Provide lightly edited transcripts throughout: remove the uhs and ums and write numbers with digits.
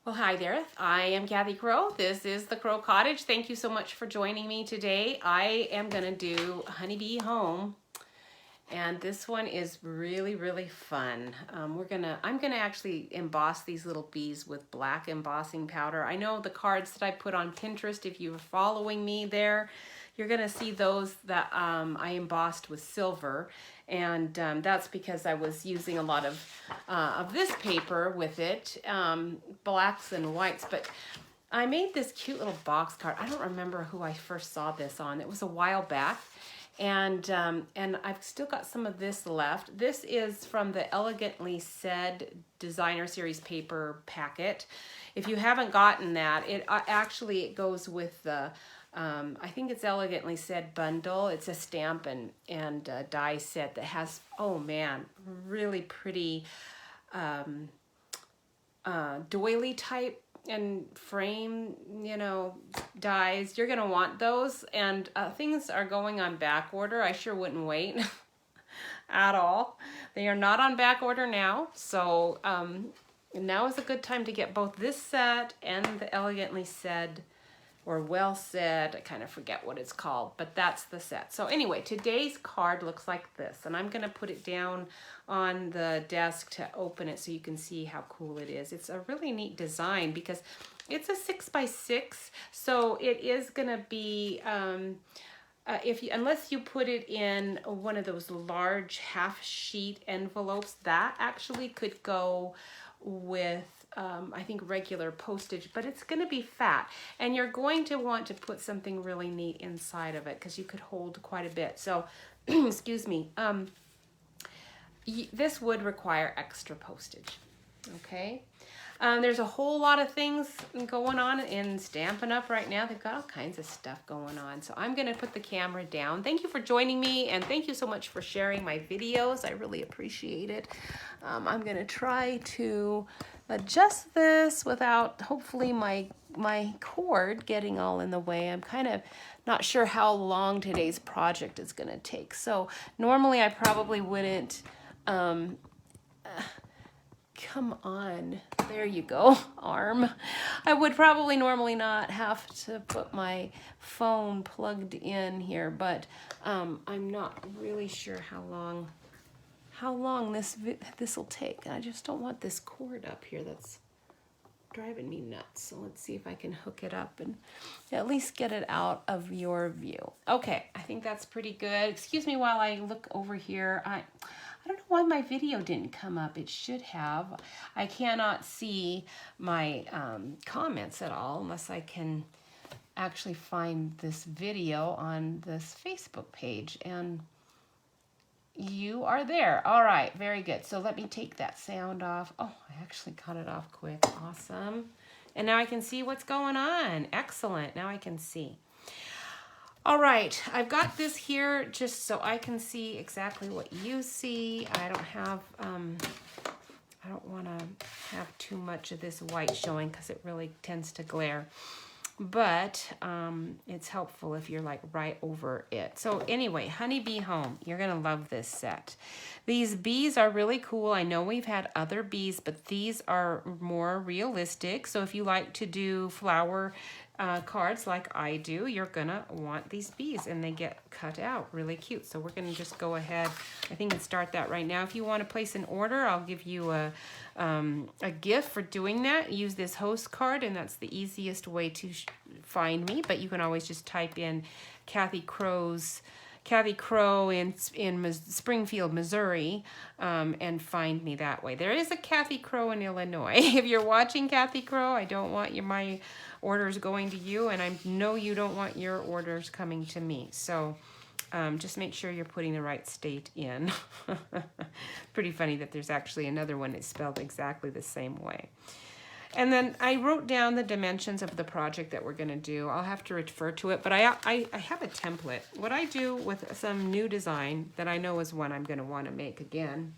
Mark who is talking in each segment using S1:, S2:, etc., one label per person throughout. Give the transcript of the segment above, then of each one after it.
S1: Well, hi there. I am Kathy Crow. This is the Crow Cottage. Thank you so much for joining me today. I am going to do Honeybee Home, and this one is really fun. I'm gonna actually emboss these little bees with black embossing powder. I know the cards that I put on Pinterest, if you were following me there, you're gonna see those that I embossed with silver, and that's because I was using a lot of this paper with it, blacks and whites. But I made this cute little box card. I don't remember who I first saw this on. It was a while back. And I've still got some of this left. This is from the Elegantly Said Designer Series paper packet. If you haven't gotten that, it actually goes with the, I think it's Elegantly Said bundle. It's a stamp and die set that has, oh man, really pretty doily type and frame, dies. You're gonna want those, and things are going on back order. I sure wouldn't wait at all. They are not on back order now, so now is a good time to get both this set and the Elegantly Said or Well Said. I kind of forget what it's called, but that's the set. So anyway, today's card looks like this, and I'm gonna put it down on the desk to open it so you can see how cool it is. It's a really neat design because it's a 6x6, so it is gonna be, unless you put it in one of those large half sheet envelopes, that actually could go with I think regular postage, but it's going to be fat, and you're going to want to put something really neat inside of it because you could hold quite a bit. So excuse me, this would require extra postage. Okay, there's a whole lot of things going on in Stampin' Up! Right now. They've got all kinds of stuff going on. So I'm going to put the camera down. Thank you for joining me, and thank you so much for sharing my videos. I really appreciate it. I'm going to try to adjust this without, hopefully, my cord getting all in the way. I'm kind of not sure how long today's project is going to take. So normally I probably wouldn't... come on, there you go, arm. I would probably normally not have to put my phone plugged in here, but I'm not really sure how long this will take. I just don't want this cord up here. That's driving me nuts. So let's see if I can hook it up and at least get it out of your view. Okay, I think that's pretty good. Excuse me while I look over here. I don't know why my video didn't come up. It should have. I cannot see my comments at all unless I can actually find this video on this Facebook page. And you are there. All right, very good. So let me take that sound off. Oh, I actually cut it off quick. Awesome. And now I can see what's going on. Excellent. Now I can see. All right, I've got this here just so I can see exactly what you see. I don't want to have too much of this white showing because it really tends to glare. But it's helpful if you're like right over it. So anyway, Honeybee Home, you're gonna love this set. These bees are really cool. I know we've had other bees, but these are more realistic. So if you like to do flower cards like I do, you're gonna want these bees, and they get cut out really cute. So we're gonna just go ahead, I think, and start that right now. If you want to place an order, I'll give you a gift for doing that. Use this host card, and that's the easiest way to find me, but you can always just type in Kathy Crow in Springfield, Missouri, and find me that way. There is a Kathy Crow in Illinois. If you're watching Kathy Crow, I don't want my orders going to you, and I know you don't want your orders coming to me. So just make sure you're putting the right state in. Pretty funny that there's actually another one that's spelled exactly the same way. And then I wrote down the dimensions of the project that we're going to do. I'll have to refer to it, but I have a template. What I do with some new design that I know is one I'm going to want to make again,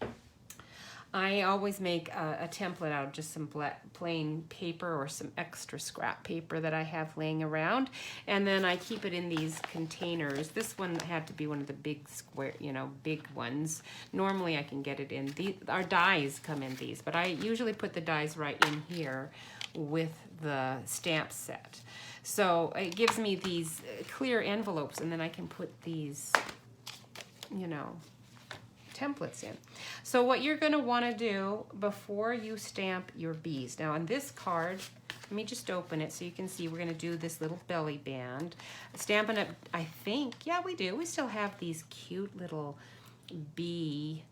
S1: I always make a template out of just some plain paper or some extra scrap paper that I have laying around. And then I keep it in these containers. This one had to be one of the big square, you know, big ones. Normally I can get it in, our dies come in these, but I usually put the dies right in here with the stamp set. So it gives me these clear envelopes, and then I can put these, you know, templates in. So what you're going to want to do before you stamp your bees. Now on this card, let me just open it so you can see we're going to do this little belly band. Stampin' Up, I think, yeah we do. We still have these cute little bee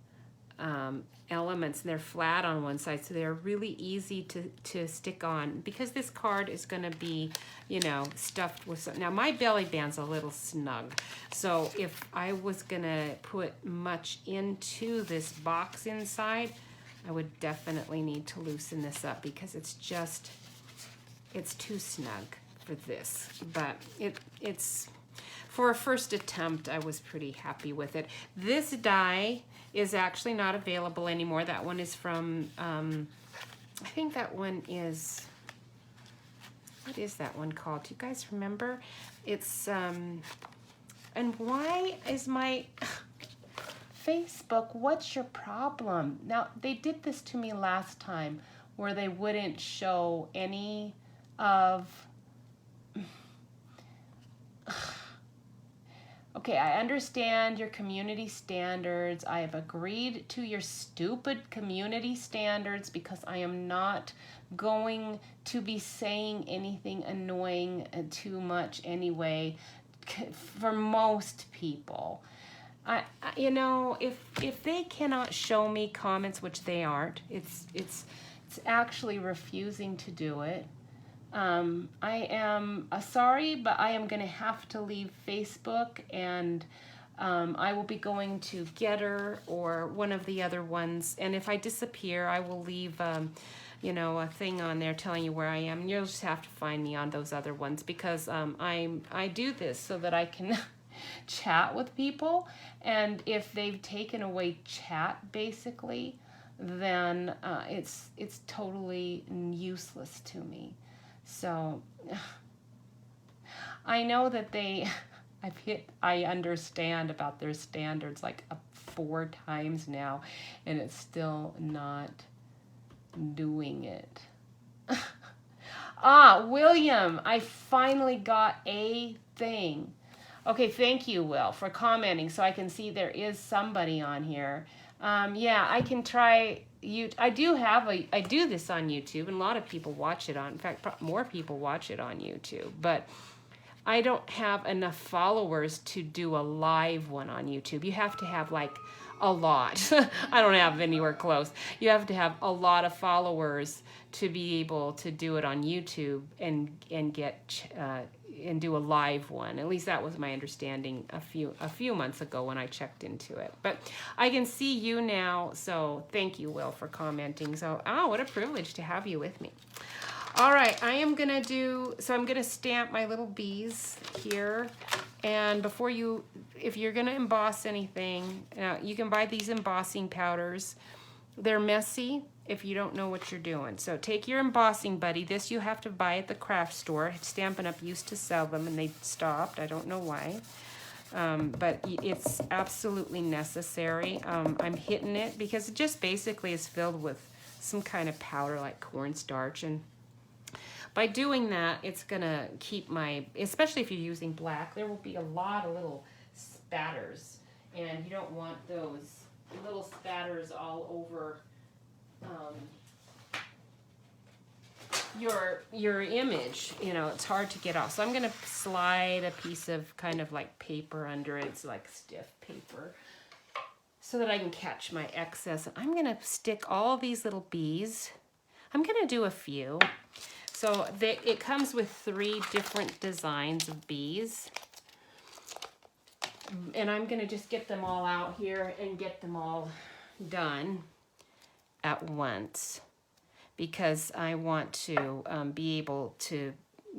S1: elements, and they're flat on one side, so they're really easy to stick on, because this card is going to be, you know, stuffed with some. Now my belly band's a little snug, so if I was going to put much into this box inside, I would definitely need to loosen this up, because it's too snug for this. But it's for a first attempt, I was pretty happy with it. This die is actually not available anymore. That one is from, I think that one is, what is that one called? Do you guys remember? It's, and why is my Facebook, what's your problem? Now, they did this to me last time, where they wouldn't show any of, okay, I understand your community standards. I have agreed to your stupid community standards, because I am not going to be saying anything annoying too much anyway for most people. You know, if they cannot show me comments, which they aren't, it's actually refusing to do it. I am sorry, but I am going to have to leave Facebook, and I will be going to Getter or one of the other ones. And if I disappear, I will leave, you know, a thing on there telling you where I am. And you'll just have to find me on those other ones, because I do this so that I can chat with people. And if they've taken away chat, basically, then it's totally useless to me. So I know that I understand about their standards like 4 times now, and it's still not doing it. William, I finally got a thing. Okay, thank you, Will, for commenting, so I can see there is somebody on here. Yeah, I can try. I do this on YouTube, and a lot of people watch it on. In fact, more people watch it on YouTube. But I don't have enough followers to do a live one on YouTube. You have to have like a lot. I don't have anywhere close. You have to have a lot of followers to be able to do it on YouTube and get and do a live one. At least that was my understanding a few months ago when I checked into it. But I can see you now, so thank you, Will, for commenting. So, what a privilege to have you with me. All right, I'm gonna stamp my little bees here. And if you're gonna emboss anything, you can buy these embossing powders. They're messy if you don't know what you're doing. So take your embossing buddy. This you have to buy at the craft store. Stampin' Up! Used to sell them, and they stopped. I don't know why. But it's absolutely necessary. I'm hitting it because it just basically is filled with some kind of powder like cornstarch, and by doing that, it's gonna keep especially if you're using black, there will be a lot of little spatters, and you don't want those little spatters all over your image. You know, it's hard to get off. So I'm gonna slide a piece of kind of like paper under it. It's like stiff paper, so that I can catch my excess. I'm gonna stick all these little bees. I'm gonna do a few. So it comes with 3 different designs of bees. And I'm gonna just get them all out here and get them all done at once, because I want to be able to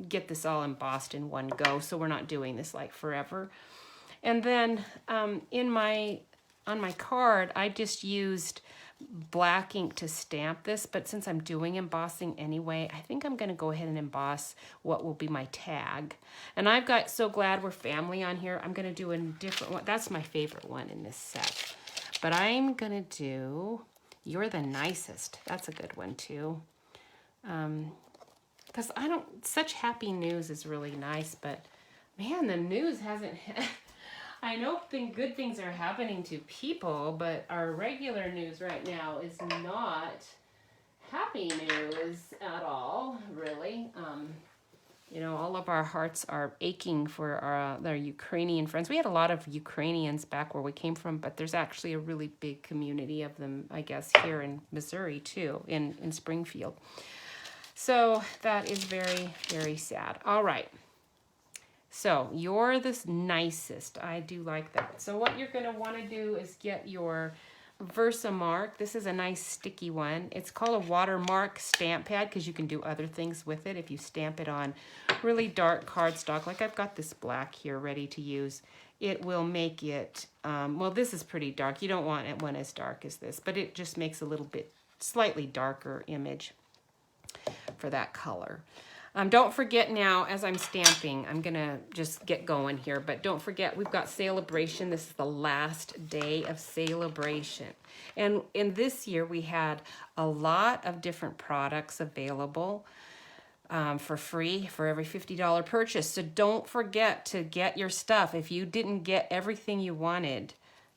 S1: get this all embossed in one go, so we're not doing this like forever. And then on my card, I just used black ink to stamp this, but since I'm doing embossing anyway, I think I'm going to go ahead and emboss what will be my tag. And I've got So Glad We're Family on here. I'm going to do a different one. That's my favorite one in this set. But I'm going to do You're the Nicest. That's a good one too. Because such happy news is really nice, but man, the news hasn't... I know good things are happening to people, but our regular news right now is not happy news at all, really. You know, all of our hearts are aching for our Ukrainian friends. We had a lot of Ukrainians back where we came from, but there's actually a really big community of them, I guess, here in Missouri, too, in Springfield. So that is very, very sad. All right. So, You're the Nicest. I do like that. So what you're going to want to do is get your Versamark. This is a nice sticky one. It's called a watermark stamp pad because you can do other things with it if you stamp it on really dark cardstock. Like I've got this black here ready to use. It will make it, well, this is pretty dark. You don't want one as dark as this, but it just makes a little bit slightly darker image for that color. Don't forget now, as I'm stamping, I'm going to just get going here, but don't forget, we've got Celebration. This is the last day of Celebration. And in this year, we had a lot of different products available for free for every $50 purchase. So don't forget to get your stuff. If you didn't get everything you wanted,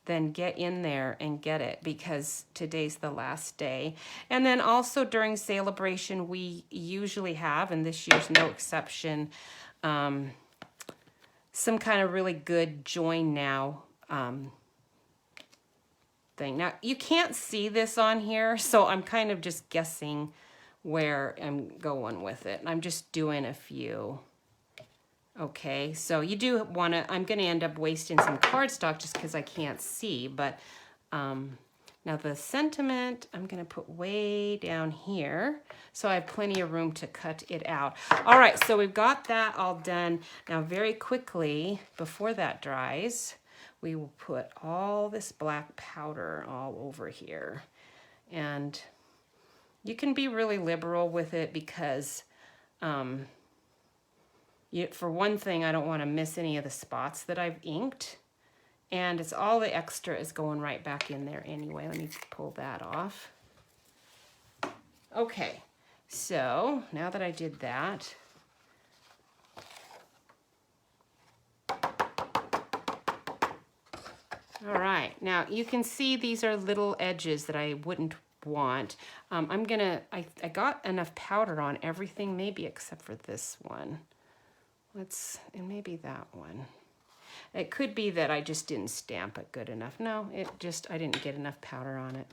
S1: then get in there and get it because today's the last day. And then also during Celebration, we usually have, and this year's no exception, some kind of really good Join Now thing. Now, you can't see this on here, so I'm kind of just guessing where I'm going with it. I'm just doing a few. Okay, so you do want to, I'm going to end up wasting some cardstock just because I can't see, but now the sentiment, I'm going to put way down here so I have plenty of room to cut it out. All right, so we've got that all done. Now very quickly, before that dries, we will put all this black powder all over here. And you can be really liberal with it because... for one thing, I don't want to miss any of the spots that I've inked. And it's all the extra is going right back in there anyway. Let me pull that off. Okay, so now that I did that, all right, now you can see these are little edges that I wouldn't want. I got enough powder on everything, maybe except for this one. And maybe that one. It could be that I just didn't stamp it good enough. No, I didn't get enough powder on it.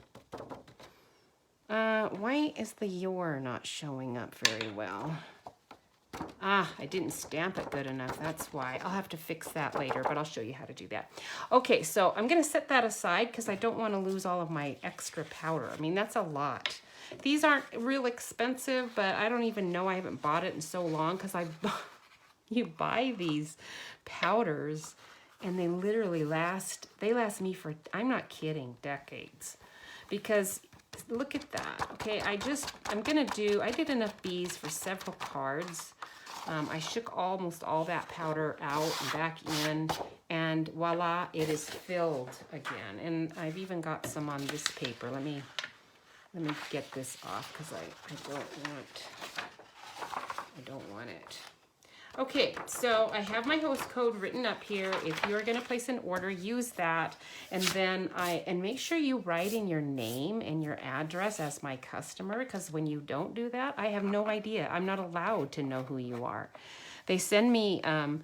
S1: Why is the Your not showing up very well? I didn't stamp it good enough. That's why. I'll have to fix that later, but I'll show you how to do that. Okay, so I'm going to set that aside because I don't want to lose all of my extra powder. I mean, that's a lot. These aren't real expensive, but I don't even know. I haven't bought it in so long because you buy these powders and they literally last me for, I'm not kidding, decades. Because look at that. Okay, I did enough bees for several cards. I shook almost all that powder out and back in, and voila, it is filled again. And I've even got some on this paper. Let me get this off because I don't want it. Okay, so I have my host code written up here. If you're going to place an order, use that. And then make sure you write in your name and your address as my customer, because when you don't do that, I have no idea. I'm not allowed to know who you are. They send me a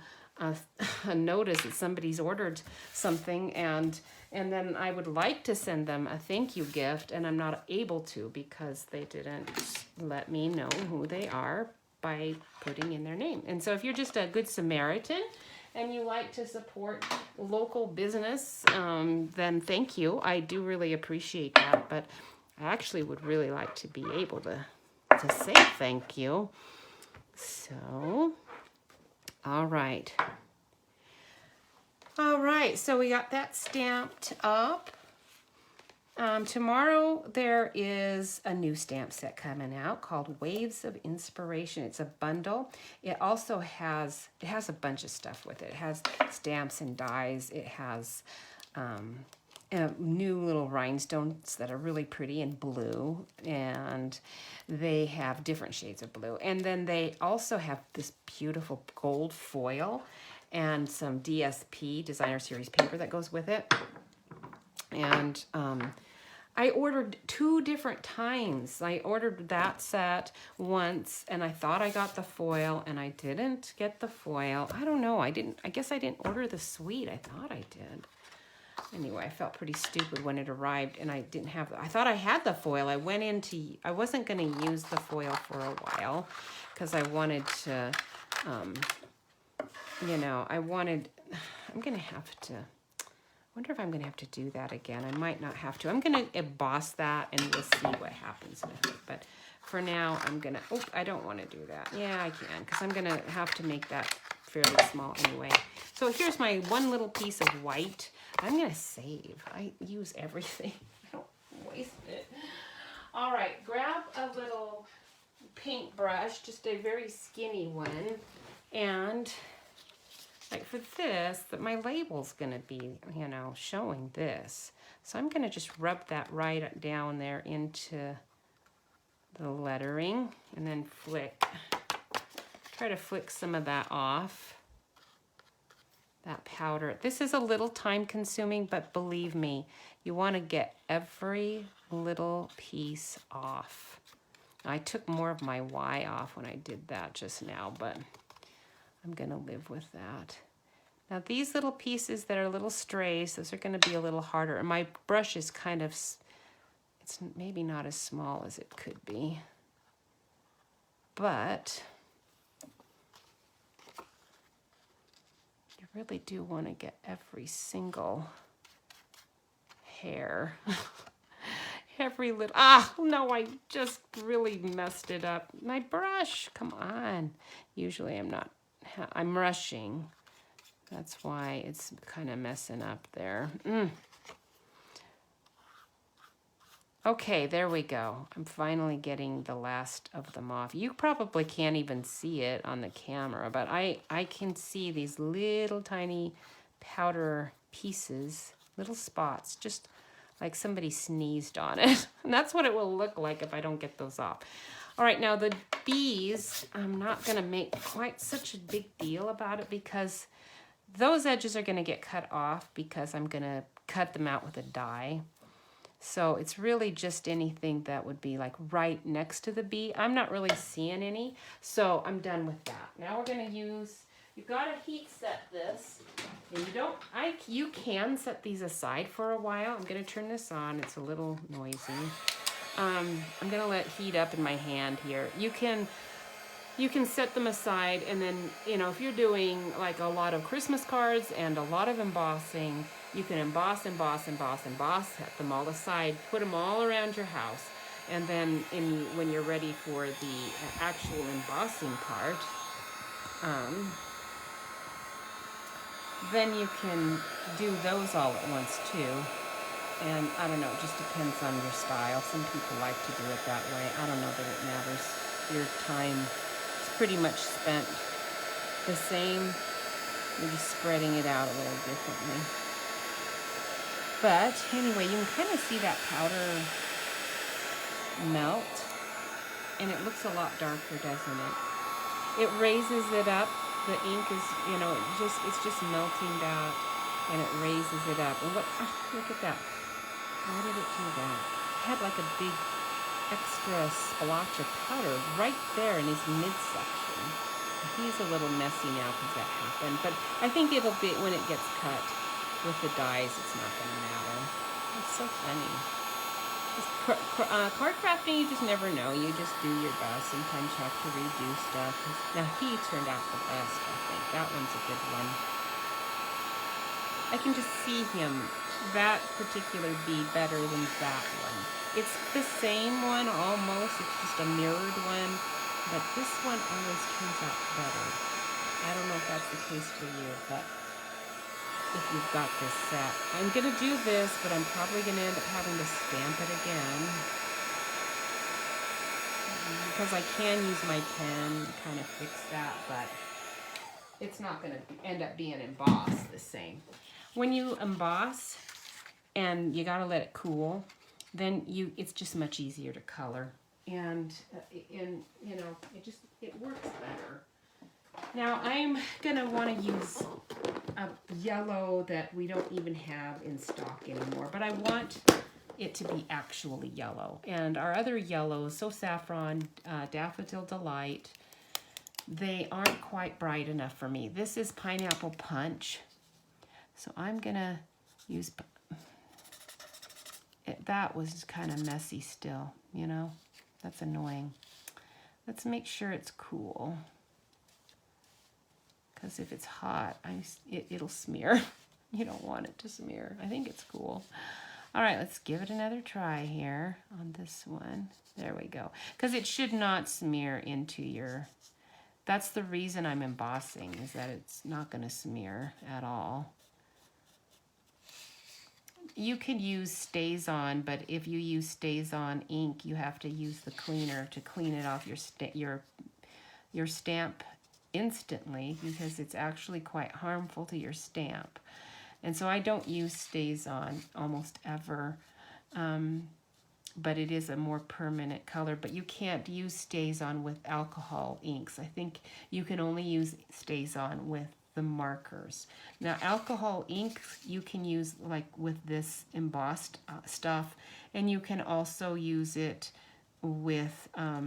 S1: notice that somebody's ordered something, and then I would like to send them a thank you gift, and I'm not able to because they didn't let me know who they are by putting in their name. And so if you're just a good Samaritan and you like to support local business, then thank you. I do really appreciate that, but I actually would really like to be able to say thank you. So, all right. All right, so we got that stamped up. Tomorrow there is a new stamp set coming out called Waves of Inspiration. It's a bundle. It also has a bunch of stuff with it. It has stamps and dies. It has new little rhinestones that are really pretty in blue, and they have different shades of blue. And then they also have this beautiful gold foil and some DSP, Designer Series paper, that goes with it. And I ordered 2 different times. I ordered that set once, and I thought I got the foil, and I didn't get the foil. I don't know. I guess I didn't order the suite. I thought I did. Anyway, I felt pretty stupid when it arrived, and I didn't have. I thought I had the foil. I wasn't going to use the foil for a while because I wanted to. I'm going to have to. I wonder if I'm going to have to do that again. I might not have to. I'm going to emboss that, and we'll see what happens with it. But for now, I'm going to... Oh, I don't want to do that. Yeah, I can, because I'm going to have to make that fairly small anyway. So here's my one little piece of white. I'm going to save. I use everything. I don't waste it. All right, grab a little paintbrush, just a very skinny one, and... like for this, that my label's gonna be, showing this. So I'm gonna just rub that right down there into the lettering and then try to flick some of that off, that powder. This is a little time consuming, but believe me, you wanna get every little piece off. I took more of my Y off when I did that just now, but I'm gonna live with that. Now these little pieces that are little strays, those are gonna be a little harder. And my brush is kind of, it's maybe not as small as it could be. But you really do wanna get every single hair. Every little, no, I just really messed it up. My brush, come on. Usually I'm rushing. That's why it's kind of messing up there. Okay, there we go. I'm finally getting the last of them off. You probably can't even see it on the camera, but I can see these little tiny powder pieces, little spots, just like somebody sneezed on it. And that's what it will look like if I don't get those off. All right, now the bees, I'm not gonna make quite such a big deal about it because those edges are gonna get cut off because I'm gonna cut them out with a die. So it's really just anything that would be like right next to the bee. I'm not really seeing any, so I'm done with that. Now we're gonna use, you've gotta heat set this. And you can set these aside for a while. I'm gonna turn this on, it's a little noisy. I'm gonna let heat up in my hand here. You can set them aside, and then, if you're doing like a lot of Christmas cards and a lot of embossing, you can emboss, set them all aside, put them all around your house. And then when you're ready for the actual embossing part, then you can do those all at once too. And I don't know, it just depends on your style. Some people like to do it that way. I don't know that it matters. Your time is pretty much spent the same. You're just spreading it out a little differently. But anyway, you can kind of see that powder melt. And it looks a lot darker, doesn't it? It raises it up. The ink is, it's just melting that, and it raises it up. And look at that. Why did it do that? It had like a big extra splotch of powder right there in his midsection. He's a little messy now because that happened, but I think it'll be, when it gets cut with the dies, it's not going to matter. It's so funny. Card crafting, you just never know. You just do your best. Sometimes you have to redo stuff. Now, he turned out the best, I think. That one's a good one. I can just see him, that particular bee, better than that one. It's the same one, almost. It's just a mirrored one. But this one always turns out better. I don't know if that's the case for you, but if you've got this set. I'm going to do this, but I'm probably going to end up having to stamp it again. Because I can use my pen to kind of fix that, but it's not going to end up being embossed the same. When you emboss and you got to let it cool, then it's just much easier to color. And you know, it works better. Now I'm gonna want to use a yellow that we don't even have in stock anymore, but I want it to be actually yellow. And our other yellows, So Saffron, Daffodil Delight, they aren't quite bright enough for me. This is Pineapple Punch, so I'm gonna use it. That was kind of messy still, you know. That's annoying. Let's make sure it's cool, because if it's hot, it'll smear. You don't want it to smear. I think it's cool. All right, let's give it another try here on this one. There we go. Because it should not smear into your... That's the reason I'm embossing, is that it's not going to smear at all. You could use Stays On, but if you use Stays On ink, you have to use the cleaner to clean it off your stamp instantly, because it's actually quite harmful to your stamp. And so I don't use Stays On almost ever, but it is a more permanent color. But you can't use Stays On with alcohol inks. I think you can only use Stays On with the markers. Now, alcohol ink you can use like with this embossed stuff, and you can also use it with a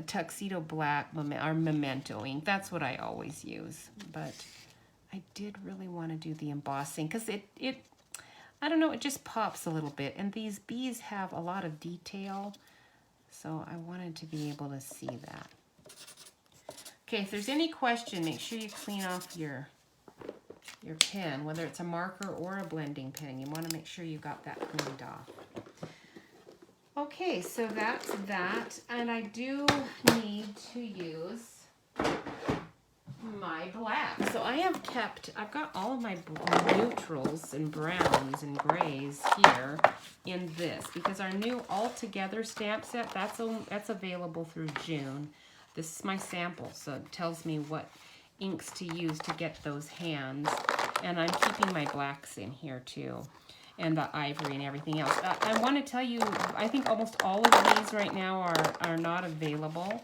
S1: Tuxedo Black or Memento ink. That's what I always use. But I did really want to do the embossing because it I don't know, it just pops a little bit. And these bees have a lot of detail, so I wanted to be able to see that. Okay, if there's any question, make sure you clean off your pen, whether it's a marker or a blending pen. You want to make sure you got that cleaned off. Okay, so that's that, and I do need to use my black. So I've got all of my neutrals and browns and grays here in this, because our new Altogether stamp set, that's available through June. This is my sample, so it tells me what inks to use to get those hands. And I'm keeping my blacks in here too, and the ivory and everything else. I want to tell you, I think almost all of these right now are not available.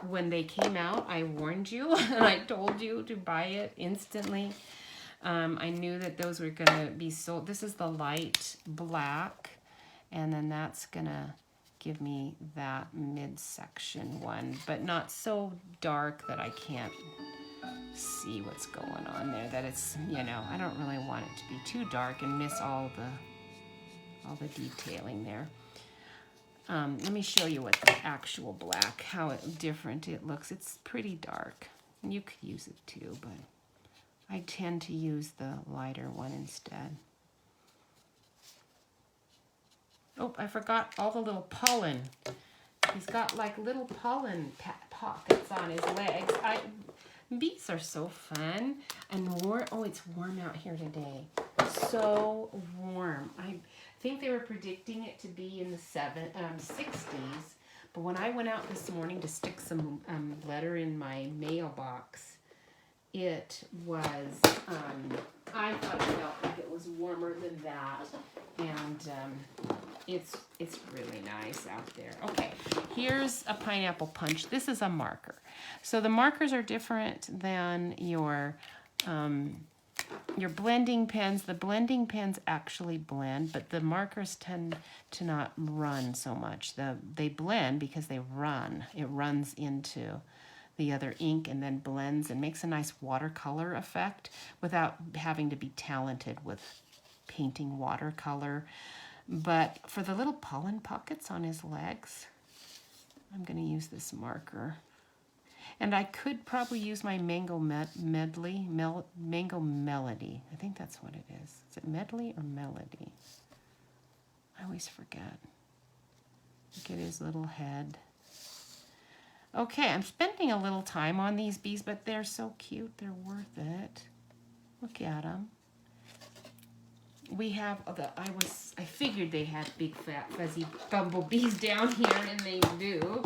S1: When they came out, I warned you, and I told you to buy it instantly. I knew that those were going to be sold. This is the light black, and then that's going to give me that midsection one, but not so dark that I can't see what's going on there, that it's, you know, I don't really want it to be too dark and miss all the detailing there. Let me show you what the actual black, how different it looks. It's pretty dark. You could use it too, but I tend to use the lighter one instead. Oh, I forgot all the little pollen. He's got like little pollen pockets on his legs. Bees are so fun and warm. Oh, it's warm out here today. So warm. I think they were predicting it to be in the 60s. But when I went out this morning to stick some letter in my mailbox, it was, I thought it felt like it was warmer than that. And it's really nice out there. Okay, here's a Pineapple Punch. This is a marker. So the markers are different than your blending pens. The blending pens actually blend, but the markers tend to not run so much. They blend because they run. It runs into the other ink and then blends and makes a nice watercolor effect without having to be talented with painting watercolor. But for the little pollen pockets on his legs, I'm going to use this marker. And I could probably use my Mango Melody. I think that's what it is. Is it Medley or Melody? I always forget. Look at his little head. Okay, I'm spending a little time on these bees, but they're so cute. They're worth it. Look at them. We have I figured they had big fat fuzzy bumblebees down here, and they do.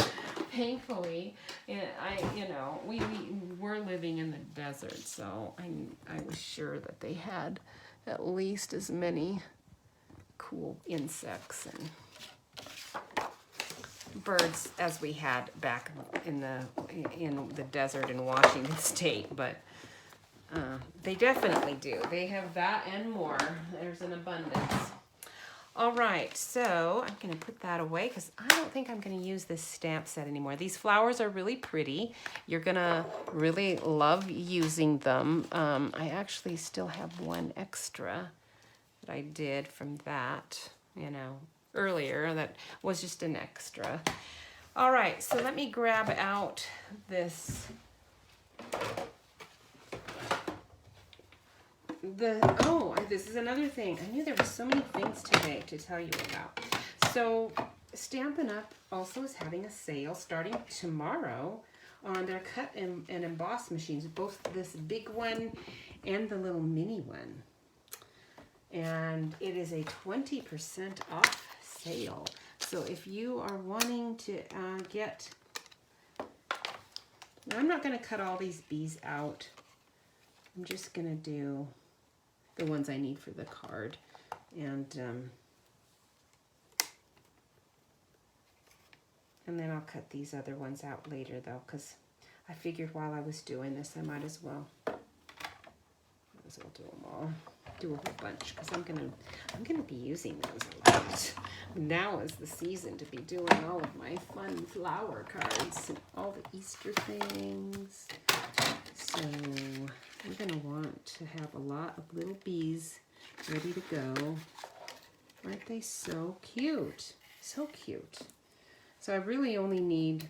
S1: Thankfully, we're living in the desert, so I was sure that they had at least as many cool insects and birds as we had back in the desert in Washington State, but they definitely do. They have that and more. There's an abundance. All right, so I'm going to put that away because I don't think I'm going to use this stamp set anymore. These flowers are really pretty. You're going to really love using them. I actually still have one extra that I did from that, earlier. That was just an extra. All right, so let me grab out this. This is another thing. I knew there were so many things today to tell you about. So Stampin' Up! Also is having a sale starting tomorrow on their cut and emboss machines, both this big one and the little mini one. And it is a 20% off sale. So if you are wanting to get... Now I'm not going to cut all these bees out. I'm just going to do the ones I need for the card. And then I'll cut these other ones out later though, because I figured while I was doing this I might as well do them all. Do a whole bunch, because I'm gonna be using those a lot. Now is the season to be doing all of my fun flower cards and all the Easter things. So I'm gonna want to have a lot of little bees ready to go. Aren't they so cute? So cute. So I really only need,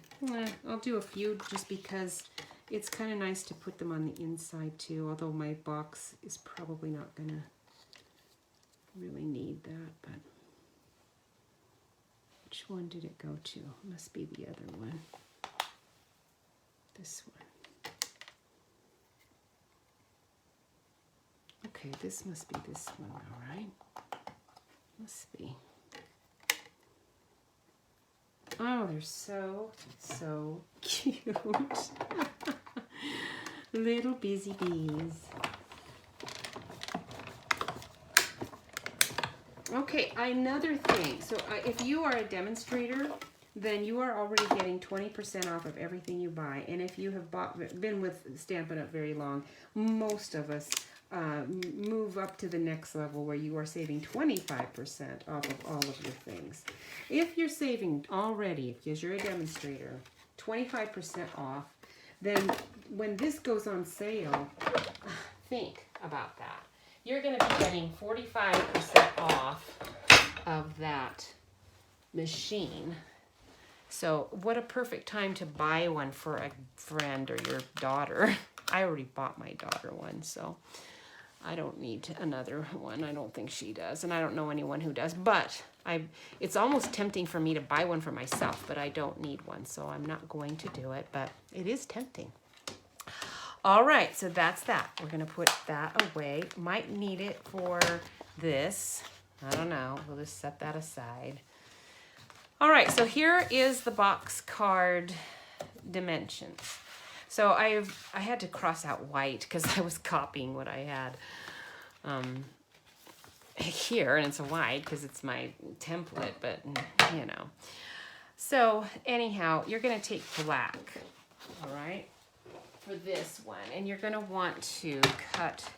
S1: I'll do a few just because it's kind of nice to put them on the inside too, although my box is probably not gonna really need that, but which one did it go to? It must be the other one. This one. Okay, this must be this one, all right? Must be. Oh, they're so cute. Little busy bees. Okay, another thing. So if you are a demonstrator, then you are already getting 20% off of everything you buy. And if you have been with Stampin' Up! Very long, most of us move up to the next level where you are saving 25% off of all of your things. If you're saving already, because you're a demonstrator, 25% off, then when this goes on sale, think about that. You're going to be getting 45% off of that machine. So what a perfect time to buy one for a friend or your daughter. I already bought my daughter one, so I don't need another one. I don't think she does, and I don't know anyone who does. But it's almost tempting for me to buy one for myself, but I don't need one, so I'm not going to do it, but it is tempting. All right, so that's that. We're going to put that away. Might need it for this. I don't know. We'll just set that aside. All right, so here is the box card dimensions. So I had to cross out white because I was copying what I had here, and it's white because it's my template, but you know. So anyhow, you're going to take black, all right, for this one, and you're going to want to cut.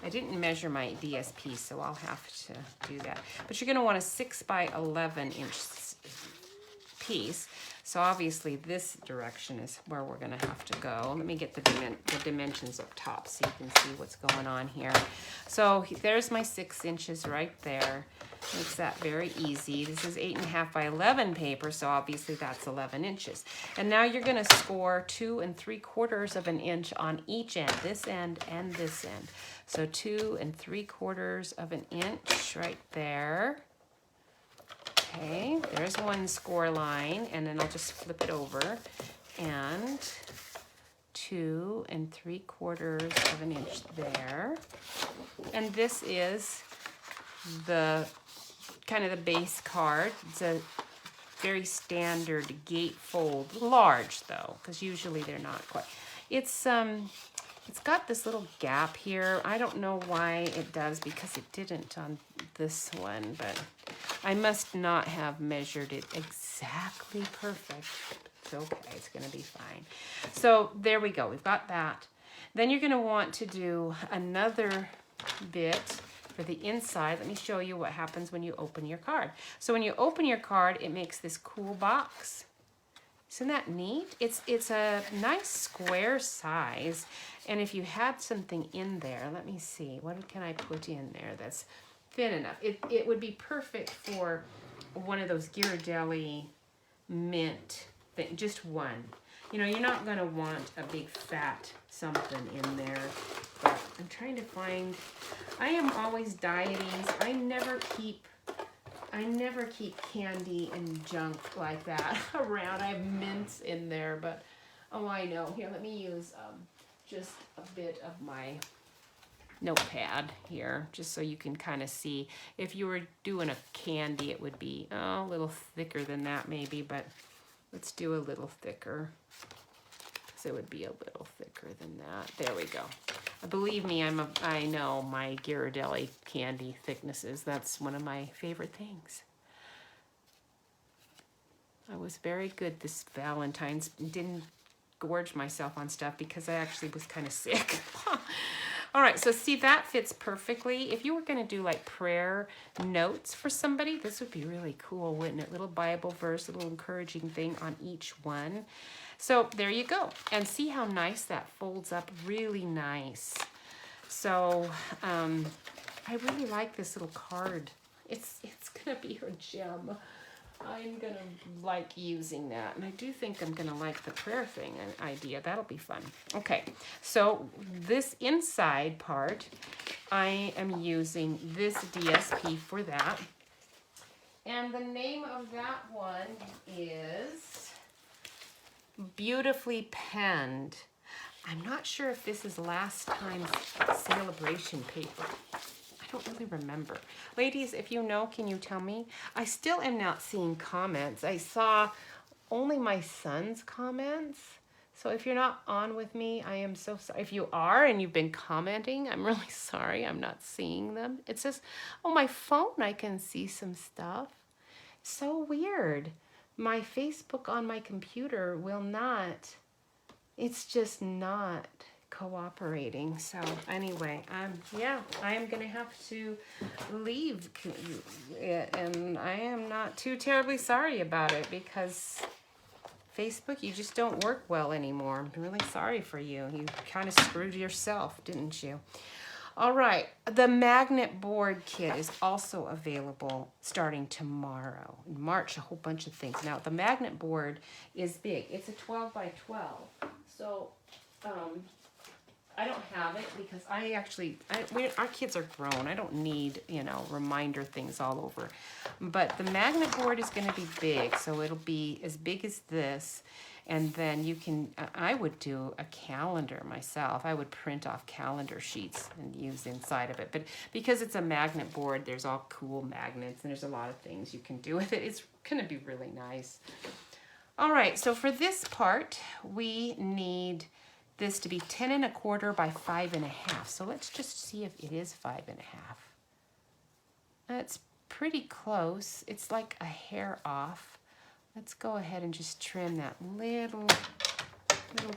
S1: I didn't measure my DSP, so I'll have to do that. But you're going to want a 6 by 11 inch piece. So obviously this direction is where we're going to have to go. Let me get the dimensions up top so you can see what's going on here. So there's my 6 inches right there. Makes that very easy. This is 8.5 by 11 paper, so obviously that's 11 inches. And now you're going to score 2 3/4 of an inch on each end, this end and this end. So 2 3/4 of an inch right there. Okay, there's one score line, and then I'll just flip it over. and 2 3/4 of an inch there. And this is the kind of the base card. It's a very standard gatefold, large though, because usually they're not quite. It's got this little gap here. I don't know why it does, because it didn't on this one, but I must not have measured it exactly perfect. It's okay, it's gonna be fine. So there we go, we've got that. Then you're gonna want to do another bit for the inside. Let me show you what happens when you open your card. So when you open your card, it makes this cool box. Isn't that neat? It's a nice square size. And if you had something in there, let me see, what can I put in there that's thin enough? It would be perfect for one of those Ghirardelli mint thing, just one. You know, you're not gonna want a big fat something in there, but I'm trying to find, I am always dieting, so I never keep candy and junk like that around. I have mints in there, but, oh, I know. Here, let me use just a bit of my notepad here, just so you can kind of see. If you were doing a candy, it would be a little thicker than that maybe, but let's do a little thicker, because it would be a little thicker than that. There we go. Believe me, I know my Ghirardelli candy thicknesses. That's one of my favorite things. I was very good this Valentine's. Didn't gorge myself on stuff because I actually was kind of sick. All right, so see, that fits perfectly. If you were going to do like prayer notes for somebody, this would be really cool, wouldn't it? Little Bible verse, a little encouraging thing on each one. So there you go. And see how nice that folds up, really nice. So I really like this little card. It's going to be her gem. I'm going to like using that. And I do think I'm going to like the prayer thing idea. That'll be fun. Okay, so this inside part, I am using this DSP for that. And the name of that one is Beautifully Penned. I'm not sure if this is last time's celebration paper. I don't really remember. Ladies, if you know, can you tell me? I still am not seeing comments. I saw only my son's comments. So if you're not on with me, I am so sorry. If you are and you've been commenting, I'm really sorry. I'm not seeing them. It says, oh, my phone, I can see some stuff. So weird. My Facebook on my computer will not, it's just not cooperating. So anyway, yeah, I am gonna have to leave it, and I am not too terribly sorry about it, because Facebook, you just don't work well anymore. I'm really sorry for you. You kind of screwed yourself, didn't you? All right, the magnet board kit is also available starting tomorrow. In March, a whole bunch of things. Now, the magnet board is big. It's a 12 by 12. So, I don't have it because our kids are grown. I don't need, you know, reminder things all over. But the magnet board is going to be big, so it'll be as big as this. And then you can, I would do a calendar myself. I would print off calendar sheets and use inside of it. But because it's a magnet board, there's all cool magnets and there's a lot of things you can do with it. It's going to be really nice. All right, so for this part, we need this to be 10 1/4 by 5 1/2. So let's just see if it is 5 1/2. That's pretty close. It's like a hair off. Let's go ahead and just trim that little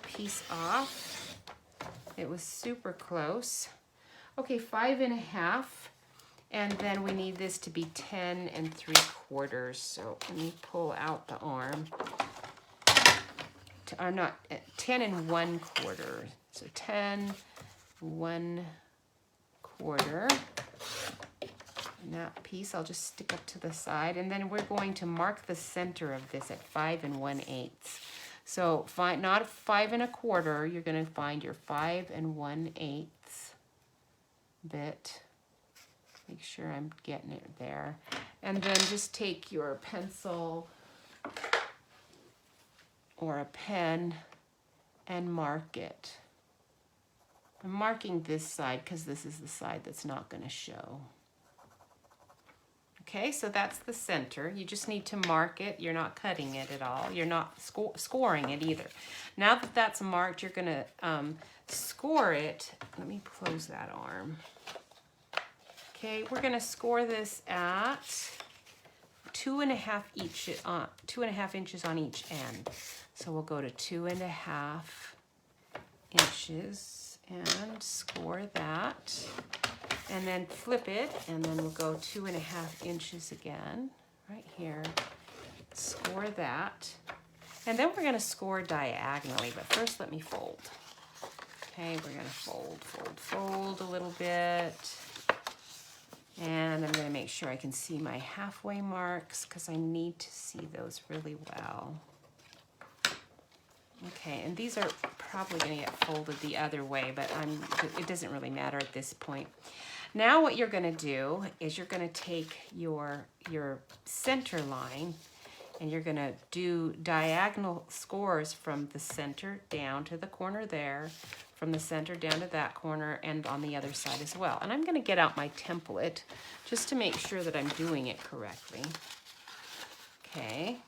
S1: piece off. It was super close. Okay, 5 1/2. And then we need this to be 10 3/4. So let me pull out the arm. Or not, 10 1/4. So 10 1/4. And that piece I'll just stick up to the side, and then we're going to mark the center of this at 5 1/8. So not 5 1/4. You're going to find your 5 1/8 bit. Make sure I'm getting it there, and then just take your pencil or a pen and mark it. I'm marking this side because this is the side that's not going to show. Okay, so that's the center. You just need to mark it. You're not cutting it at all. You're not scoring it either. Now that that's marked, you're going to score it. Let me close that arm. Okay, we're going to score this at 2.5 inches on each end. So we'll go to 2.5 inches and score that. And then flip it, and then we'll go 2.5 inches again, right here. Score that. And then we're going to score diagonally, but first let me fold. Okay, we're going to fold a little bit. And I'm going to make sure I can see my halfway marks because I need to see those really well. Okay, and these are probably going to get folded the other way, but it doesn't really matter at this point. Now what you're going to do is you're going to take your center line and you're going to do diagonal scores from the center down to the corner there, from the center down to that corner, and on the other side as well. And I'm going to get out my template just to make sure that I'm doing it correctly. Okay,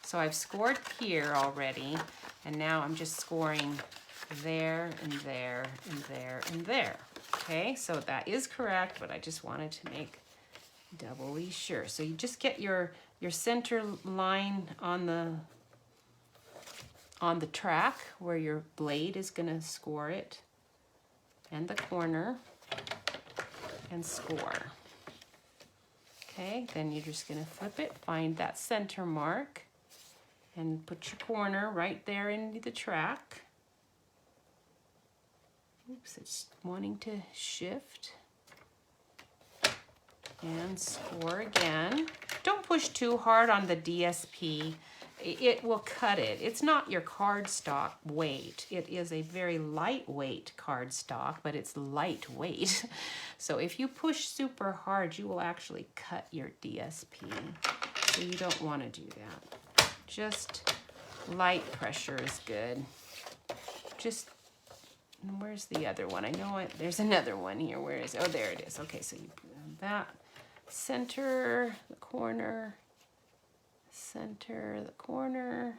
S1: so I've scored here already, and now I'm just scoring there and there and there and there. Okay, so that is correct, but I just wanted to make doubly sure. So you just get your center line on the track where your blade is going to score it, and the corner, and score. Okay, then you're just going to flip it, find that center mark, and put your corner right there into the track. Oops, it's wanting to shift. And score again. Don't push too hard on the DSP. It will cut it. It's not your cardstock weight. It is a very lightweight cardstock, but it's lightweight. So if you push super hard, you will actually cut your DSP. So you don't want to do that. Just light pressure is good. Just, where's the other one? I know it. There's another one here. Where is it? Oh, there it is. Okay, so you put that. Center, the corner, center, the corner.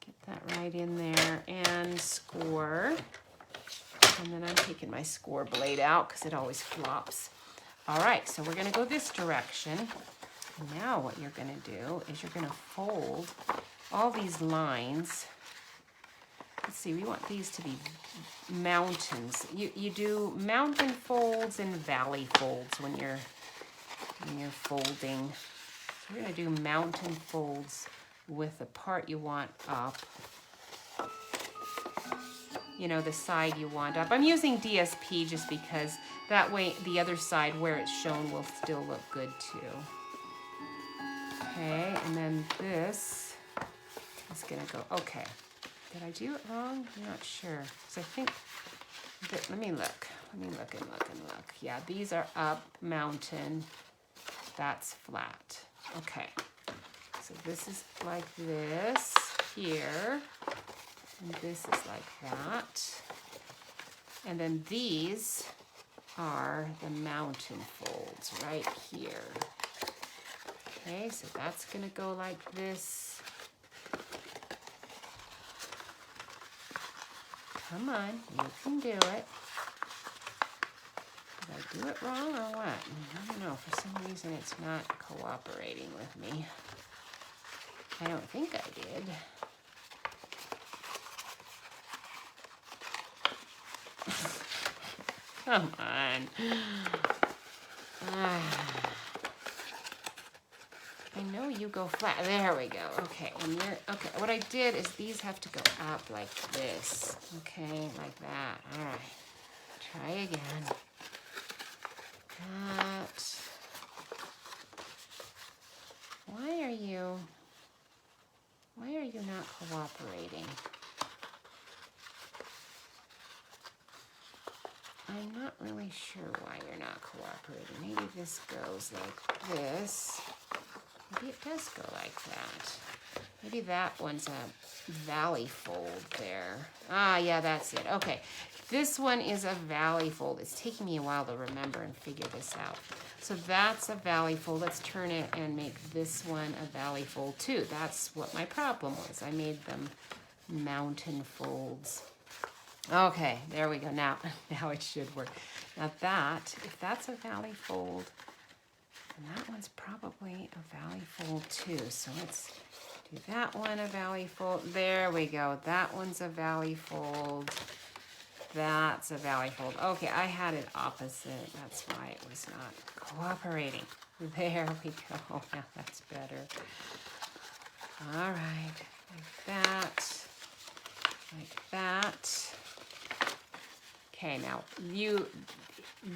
S1: Get that right in there and score. And then I'm taking my score blade out because it always flops. All right, so we're gonna go this direction. Now what you're gonna do is you're gonna fold all these lines. Let's see, we want these to be mountains. You do mountain folds and valley folds when you're folding. So we're gonna do mountain folds with the part you want up. You know, the side you want up. I'm using DSP just because that way the other side where it's shown will still look good too. Okay, and then this is gonna go, okay. Did I do it wrong? I'm not sure. So I think, let me look and look. Yeah, these are up, mountain, that's flat. Okay, so this is like this here, and this is like that. And then these are the mountain folds right here. Okay, so that's gonna go like this. Come on, you can do it. Did I do it wrong or what? I don't know. For some reason, it's not cooperating with me. I don't think I did. Come on. I know you go flat. There we go. Okay, and you're okay. What I did is these have to go up like this. Okay, like that. All right. Try again. That. Why are you not cooperating? I'm not really sure why you're not cooperating. Maybe this goes like this. Maybe it does go like that. Maybe that one's a valley fold there. Ah, yeah, that's it. Okay, this one is a valley fold. It's taking me a while to remember and figure this out. So that's a valley fold. Let's turn it and make this one a valley fold too. That's what my problem was. I made them mountain folds. Okay, there we go. Now it should work. Now that, if that's a valley fold, and that one's probably a valley fold too. So let's do that one a valley fold. There we go. That one's a valley fold. That's a valley fold. Okay, I had it opposite. That's why it was not cooperating. There we go. Now that's better. All right, like that, like that. Okay, now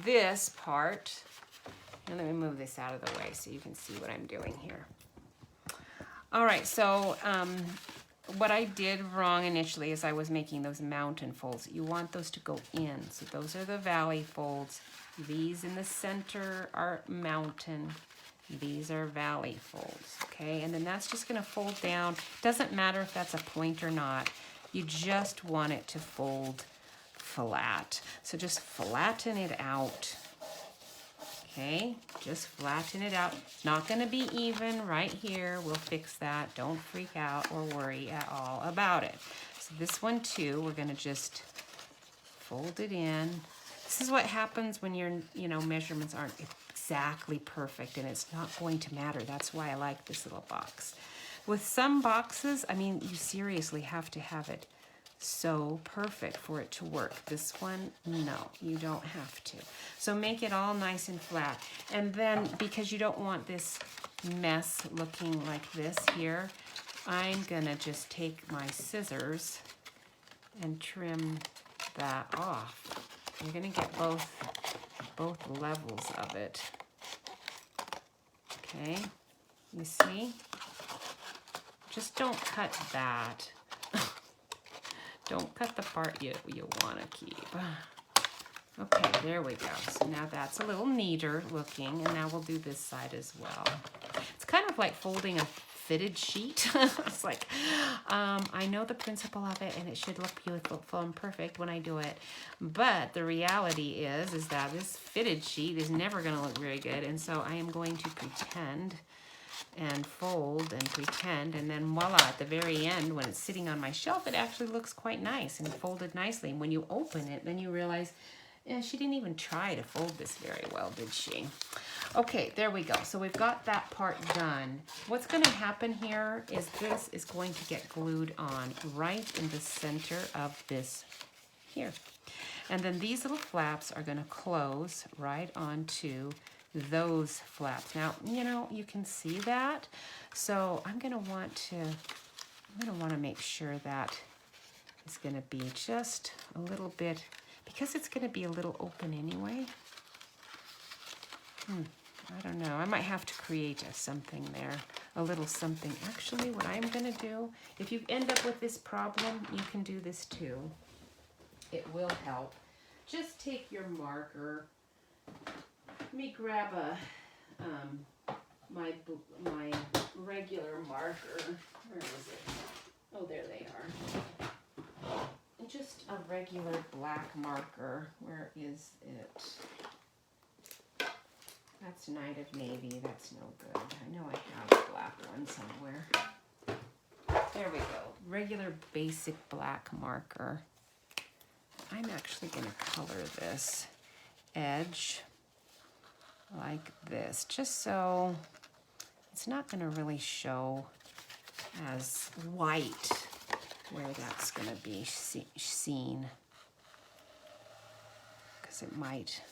S1: this part, and let me move this out of the way so you can see what I'm doing here. All right, so what I did wrong initially is I was making those mountain folds. You want those to go in. So those are the valley folds. These in the center are mountain. These are valley folds, okay? And then that's just gonna fold down. Doesn't matter if that's a point or not. You just want it to fold flat. So just flatten it out. Okay, just flatten it out. It's not going to be even right here. We'll fix that. Don't freak out or worry at all about it. So this one too, we're going to just fold it in. This is what happens when your, measurements aren't exactly perfect, and it's not going to matter. That's why I like this little box. With some boxes, you seriously have to have it so perfect for it to work. This one, no, you don't have to. So make it all nice and flat. And then, because you don't want this mess looking like this here, I'm gonna just take my scissors and trim that off. You're gonna get both levels of it. Okay, you see? Just don't cut that. Don't cut the part you want to keep. Okay, there we go. So now that's a little neater looking, and now we'll do this side as well. It's kind of like folding a fitted sheet. It's like, I know the principle of it, and it should look beautiful and perfect when I do it. But the reality is that this fitted sheet is never going to look very good, and so I am going to pretend and fold and pretend, and then voila, at the very end when it's sitting on my shelf, it actually looks quite nice and folded nicely. And when you open it, then you realize, she didn't even try to fold this very well, did she? Okay, there we go. So we've got that part done. What's going to happen here is this is going to get glued on right in the center of this here. And then these little flaps are going to close right onto those flaps. Now, you can see that. So I'm going to want to make sure that it's going to be just a little bit, because it's going to be a little open anyway. I don't know. I might have to create something there, a little something. Actually, what I'm going to do, if you end up with this problem, you can do this too. It will help. Just take your marker. Let me grab my regular marker. Where is it? Oh, there they are. And just a regular black marker. Where is it? That's Night of Navy. That's no good. I know I have a black one somewhere. There we go. Regular basic black marker. I'm actually going to color this edge like this, just so it's not going to really show as white where that's going to be seen, because it might.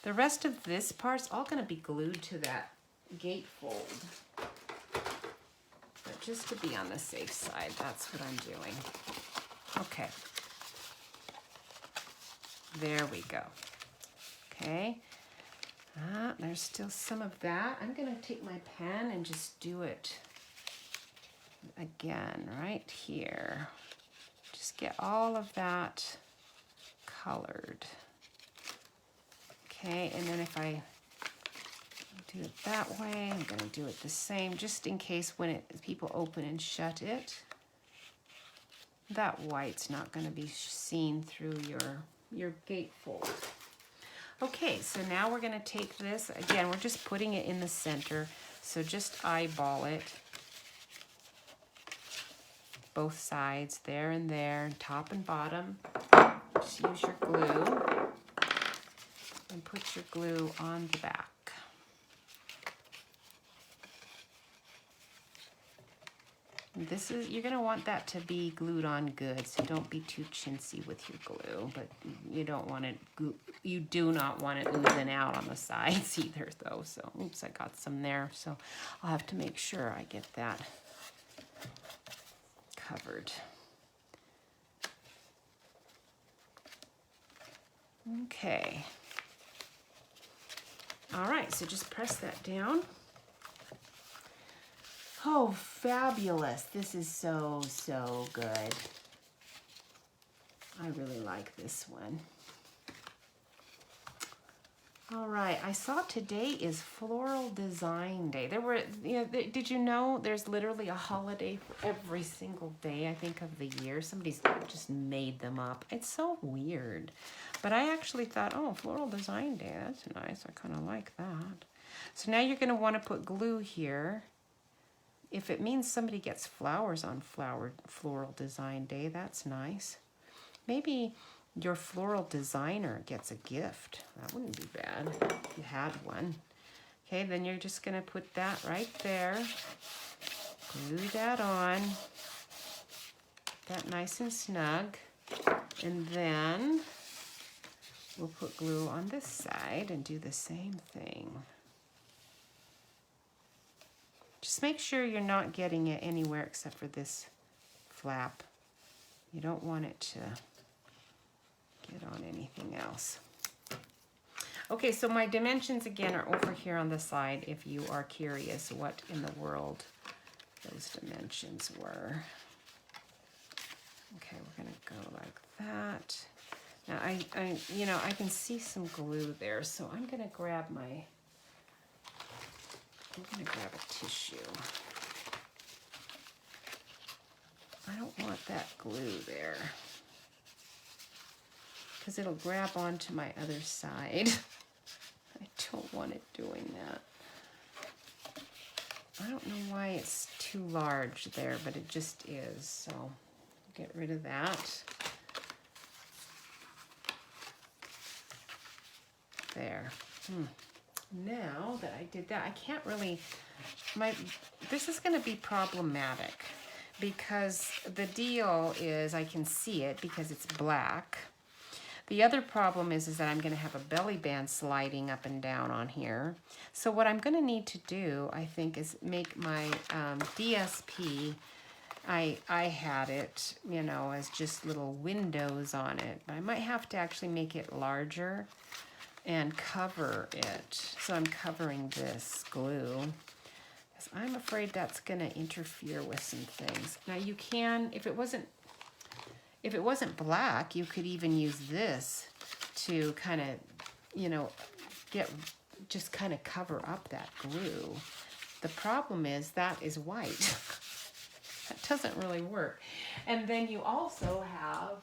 S1: The rest of this part's all going to be glued to that gatefold, but just to be on the safe side, that's what I'm doing. Okay, there we go. Okay. There's still some of that. I'm going to take my pen and just do it again right here. Just get all of that colored. Okay, and then if I Do it that way. I'm going to do it the same, just in case when people open and shut it, that white's not going to be seen through your gatefold. Okay, so now we're going to take this. Again, we're just putting it in the center, so just eyeball it. Both sides, there and there, top and bottom. Just use your glue and put your glue on the back. This is, you're going to want that to be glued on good, so don't be too chintzy with your glue, but you don't want it, you do not want it oozing out on the sides either though. So, oops, I got some there, so I'll have to make sure I get that covered. Okay. All right, so just press that down. Oh, fabulous. This is so, so good. I really like this one. All right, I saw today is Floral Design Day. There were, did you know there's literally a holiday for every single day, I think, of the year? Somebody's just made them up. It's so weird. But I actually thought, oh, Floral Design Day, that's nice. I kind of like that. So now you're going to want to put glue here. If it means somebody gets flowers on Floral Design Day, that's nice. Maybe your floral designer gets a gift. That wouldn't be bad if you had one. Okay, then you're just going to put that right there. Glue that on. That nice and snug. And then we'll put glue on this side and do the same thing. Just make sure you're not getting it anywhere except for this flap. You don't want it to get on anything else. Okay, so my dimensions again are over here on the side if you are curious what in the world those dimensions were. Okay, we're gonna go like that. Now I can see some glue there, so I'm gonna grab a tissue. I don't want that glue there because it'll grab onto my other side. I don't want it doing that. I don't know why it's too large there, but it just is. So get rid of that. There. Now that I did that, I can't really, this is going to be problematic because the deal is I can see it because it's black. The other problem is that I'm going to have a belly band sliding up and down on here. So what I'm going to need to do, I think, is make my DSP, I had it, as just little windows on it, but I might have to actually make it larger and cover it. So I'm covering this glue because I'm afraid that's going to interfere with some things. Now you can, if it wasn't black, you could even use this to kind of, just kind of cover up that glue. The problem is that is white. That doesn't really work. And then you also have,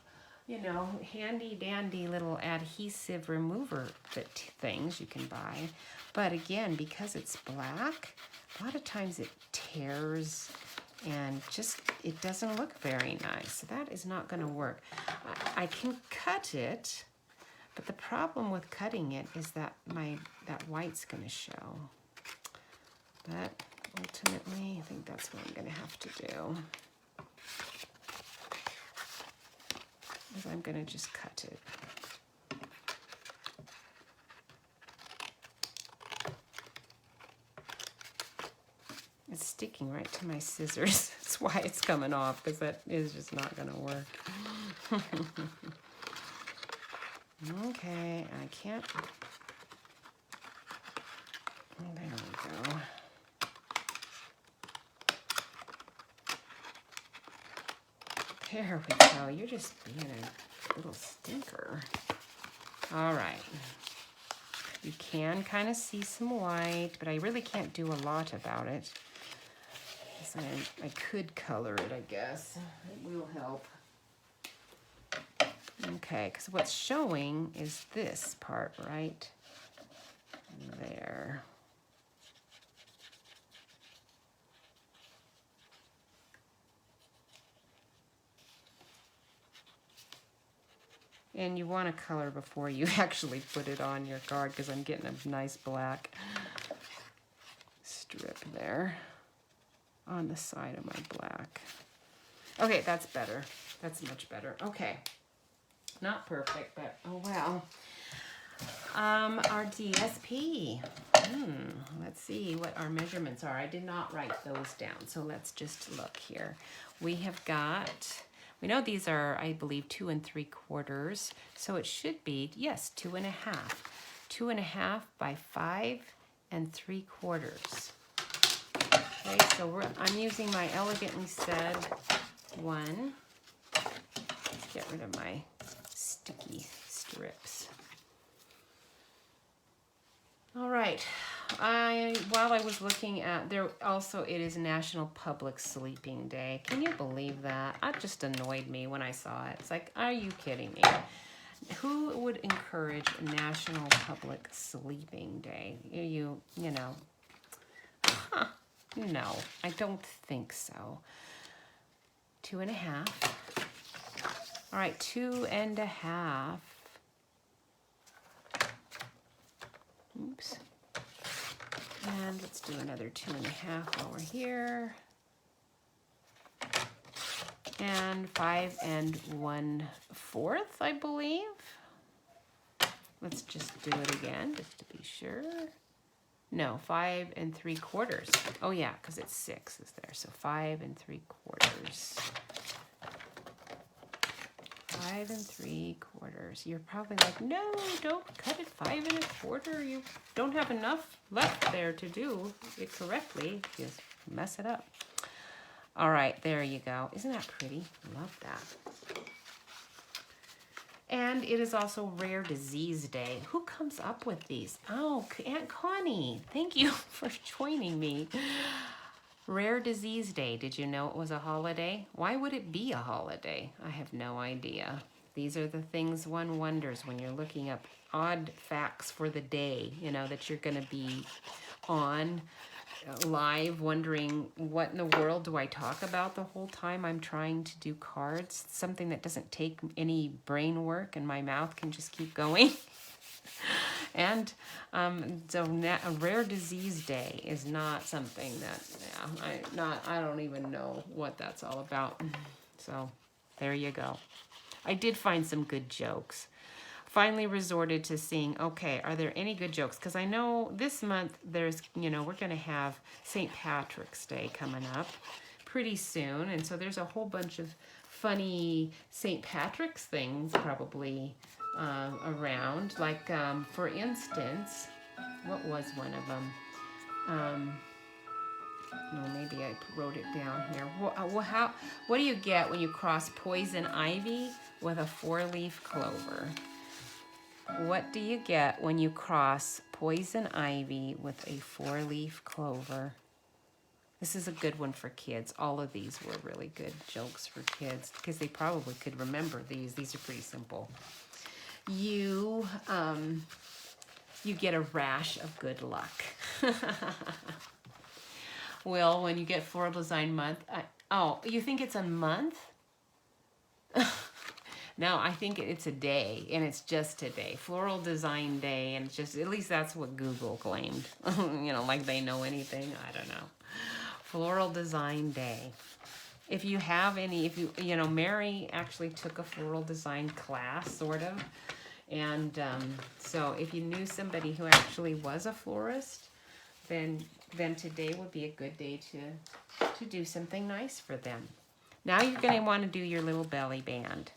S1: handy dandy little adhesive remover things you can buy. But again, because it's black, a lot of times it tears and just, it doesn't look very nice. So that is not going to work. I can cut it, but the problem with cutting it is that that white's going to show. But ultimately, I think that's what I'm going to have to do. I'm going to just cut it. It's sticking right to my scissors. That's why it's coming off, because that is just not going to work. Okay, I can't. Oh, there we go. There we go. You're just being a little stinker. All right. You can kind of see some white, but I really can't do a lot about it. So I could color it, I guess. It will help. Okay, because what's showing is this part right there. And you want to color before you actually put it on your card, because I'm getting a nice black strip there on the side of my black. Okay, that's better. That's much better. Okay. Not perfect, but oh well. Our DSP. Let's see what our measurements are. I did not write those down, so let's just look here. We have got... We know these are, I believe, 2 3/4. So it should be, yes, 2 1/2. 2 1/2 by 5 3/4. Okay, so I'm using my elegantly said one. Let's get rid of my sticky strips. All right. While I was looking at there, also it is National Public Sleeping Day. Can you believe that? That just annoyed me when I saw it. It's like, are you kidding me? Who would encourage National Public Sleeping Day? You know. No, I don't think so. 2 1/2. All right, 2 1/2. Oops. And let's do another 2 1/2 while we're here. And 5 1/4, I believe. Let's just do it again, just to be sure. No, 5 3/4. Oh yeah, because it's 6 is there. So 5 3/4. 5 3/4. You're probably like, no, don't cut it 5 1/4. You don't have enough left there to do it correctly. Just mess it up. All right, there you go. Isn't that pretty? Love that. And it is also Rare Disease Day. Who comes up with these? Oh, Aunt Connie. Thank you for joining me. Rare Disease Day. Did you know it was a holiday? Why would it be a holiday? I have no idea. These are the things one wonders when you're looking up odd facts for the day, you know, that you're going to be on live wondering what in the world do I talk about the whole time I'm trying to do cards. Something that doesn't take any brain work and my mouth can just keep going. And so a Rare Disease Day is not something that, I don't even know what that's all about. So there you go. I did find some good jokes. Finally resorted to seeing, okay, are there any good jokes? Because I know this month there's, we're going to have St. Patrick's Day coming up pretty soon. And so there's a whole bunch of funny St. Patrick's things probably around. Like, for instance, what was one of them? No, maybe I wrote it down here. What do you get when you cross poison ivy with a 4-leaf clover? What do you get when you cross poison ivy with a 4-leaf clover? This is a good one for kids. All of these were really good jokes for kids because they probably could remember these. These are pretty simple. You get a rash of good luck. Well, when you get Floral Design Month, you think it's a month? No, I think it's a day, and it's just a day. Floral Design Day, and it's just, at least that's what Google claimed. Like they know anything. I don't know. Floral Design Day. If you have any, Mary actually took a floral design class, sort of. And so if you knew somebody who actually was a florist, then today would be a good day to do something nice for them. Now you're going to want to do your little belly band.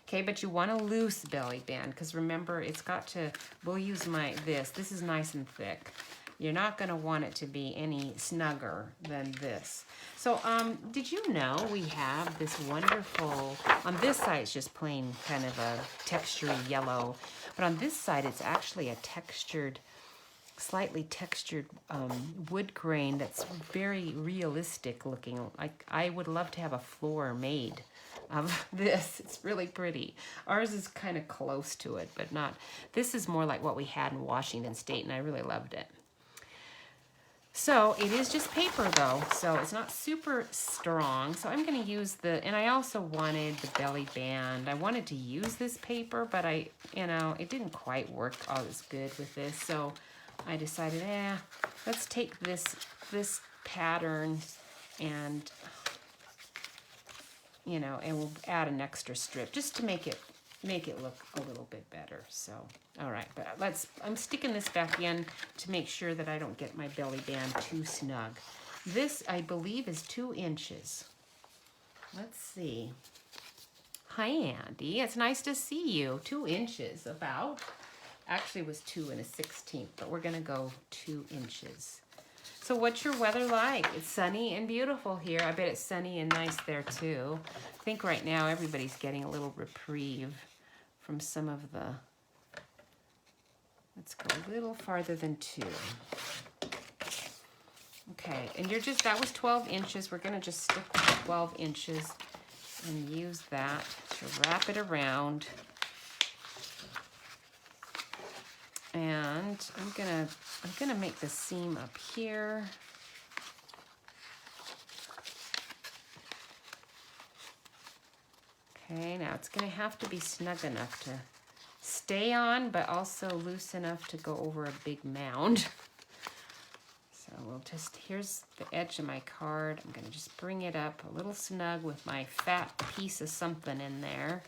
S1: Okay, but you want a loose belly band because remember, it's got to, we'll use this is nice and thick. You're not going to want it to be any snugger than this. So, did you know we have this wonderful, on this side it's just plain kind of a textured yellow, but on this side it's actually a textured slightly textured wood grain that's very realistic looking. Like I would love to have a floor made of this. It's really pretty. Ours is kind of close to it, but not. This is more like what we had in Washington State, and I really loved it. So it is just paper though, so it's not super strong. So I'm going to use and I also wanted the belly band. I wanted to use this paper, but it didn't quite work all as good with this. So I decided, let's take this pattern and, and we'll add an extra strip just to make it look a little bit better. So, all right, but I'm sticking this back in to make sure that I don't get my belly band too snug. This, I believe, is 2 inches. Let's see. Hi, Andy. It's nice to see you. 2 inches, about. Actually, it was 2 1/16, but we're going to go 2 inches. So what's your weather like? It's sunny and beautiful here. I bet it's sunny and nice there, too. I think right now everybody's getting a little reprieve from some of the... Let's go a little farther than 2. Okay, and that was 12 inches. We're going to just stick with 12 inches and use that to wrap it around. And I'm gonna make the seam up here. Okay, now it's gonna have to be snug enough to stay on, but also loose enough to go over a big mound. So here's the edge of my card. I'm gonna just bring it up a little snug with my fat piece of something in there.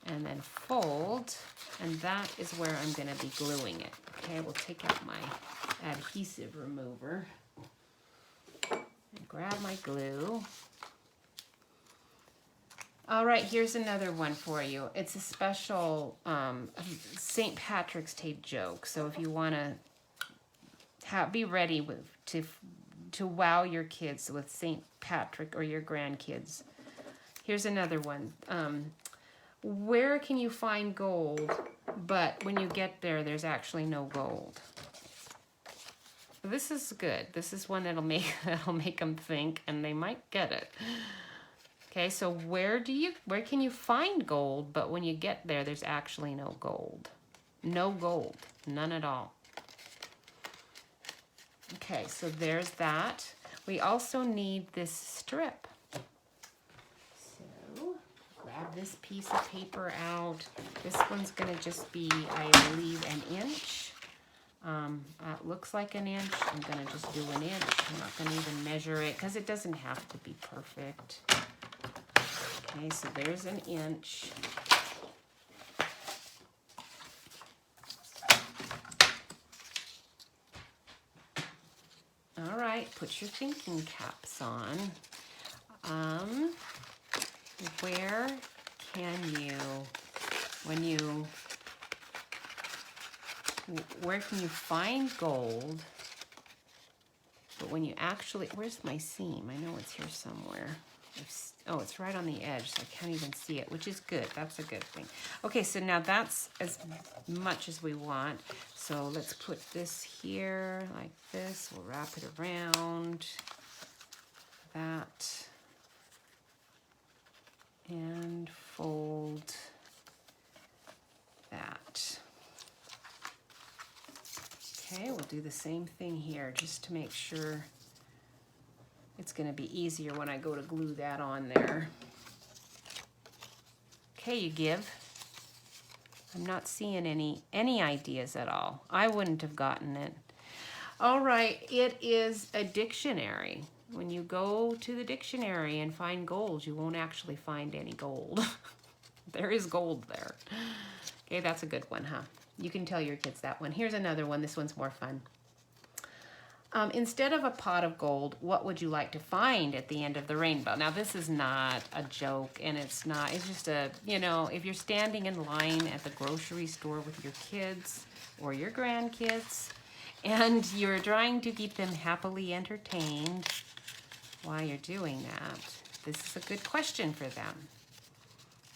S1: And then fold, and that is where I'm going to be gluing it. Okay, we'll take out my adhesive remover and grab my glue. All right, here's another one for you. It's a special St. Patrick's Day joke. So if you want to be ready to wow your kids with St. Patrick or your grandkids. Here's another one. Where can you find gold, but when you get there, there's actually no gold? This is good. This is one that'll make them think, and they might get it. Okay, so where can you find gold, but when you get there, there's actually no gold? No gold, none at all. Okay, so there's that. We also need this strip. Grab this piece of paper out. This one's going to just be, I believe, 1 inch. It looks like 1 inch. I'm going to just do 1 inch. I'm not going to even measure it because it doesn't have to be perfect. Okay, so there's 1 inch. All right, put your thinking caps on. Where can you find gold, but when you actually, where's my seam? I know it's here somewhere. Oh, it's right on the edge, so I can't even see it, which is good. That's a good thing. Okay, so now that's as much as we want. So let's put this here like this. We'll wrap it around that. And fold that. Okay, we'll do the same thing here just to make sure it's going to be easier when I go to glue that on there. Okay, you give. I'm not seeing any ideas at all. I wouldn't have gotten it. All right, it is a dictionary. When you go to the dictionary and find gold, you won't actually find any gold. There is gold there. Okay, that's a good one, huh? You can tell your kids that one. Here's another one. This one's more fun. Instead of a pot of gold, what would you like to find at the end of the rainbow? Now, this is not a joke, and it's just a, if you're standing in line at the grocery store with your kids or your grandkids, and you're trying to keep them happily entertained, while you're doing that, this is a good question for them.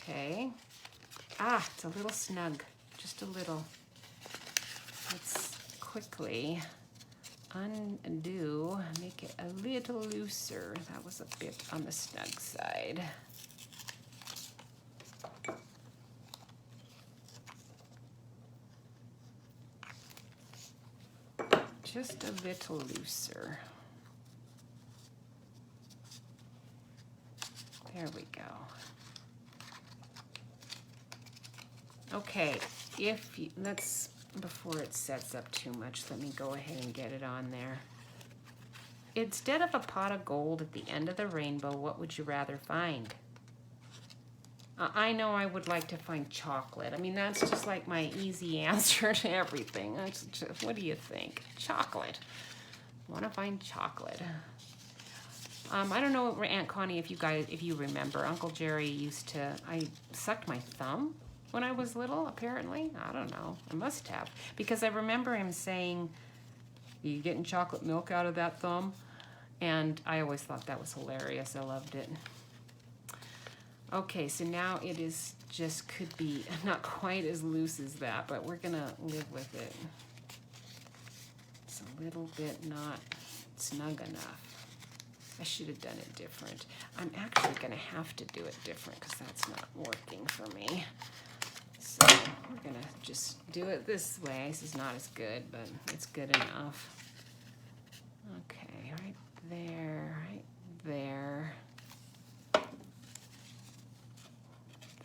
S1: Okay. It's a little snug, just a little. Let's quickly undo, make it a little looser. That was a bit on the snug side. Just a little looser. There we go. Okay, if you, let's, before it sets up too much, let me go ahead and get it on there. Instead of a pot of gold at the end of the rainbow, what would you rather find? I know I would like to find chocolate. I mean, that's just like my easy answer to everything. What do you think? Chocolate. I want to find chocolate. I don't know, Aunt Connie, if you remember, Uncle Jerry used to, I sucked my thumb when I was little, apparently. I don't know. I must have. Because I remember him saying, "You getting chocolate milk out of that thumb?" And I always thought that was hilarious. I loved it. Okay, so now it is just could be not quite as loose as that, but we're gonna live with it. It's a little bit not snug enough. I should have done it different. I'm actually gonna have to do it different because that's not working for me. So we're gonna just do it this way. This is not as good, but it's good enough. Okay, right there, right there.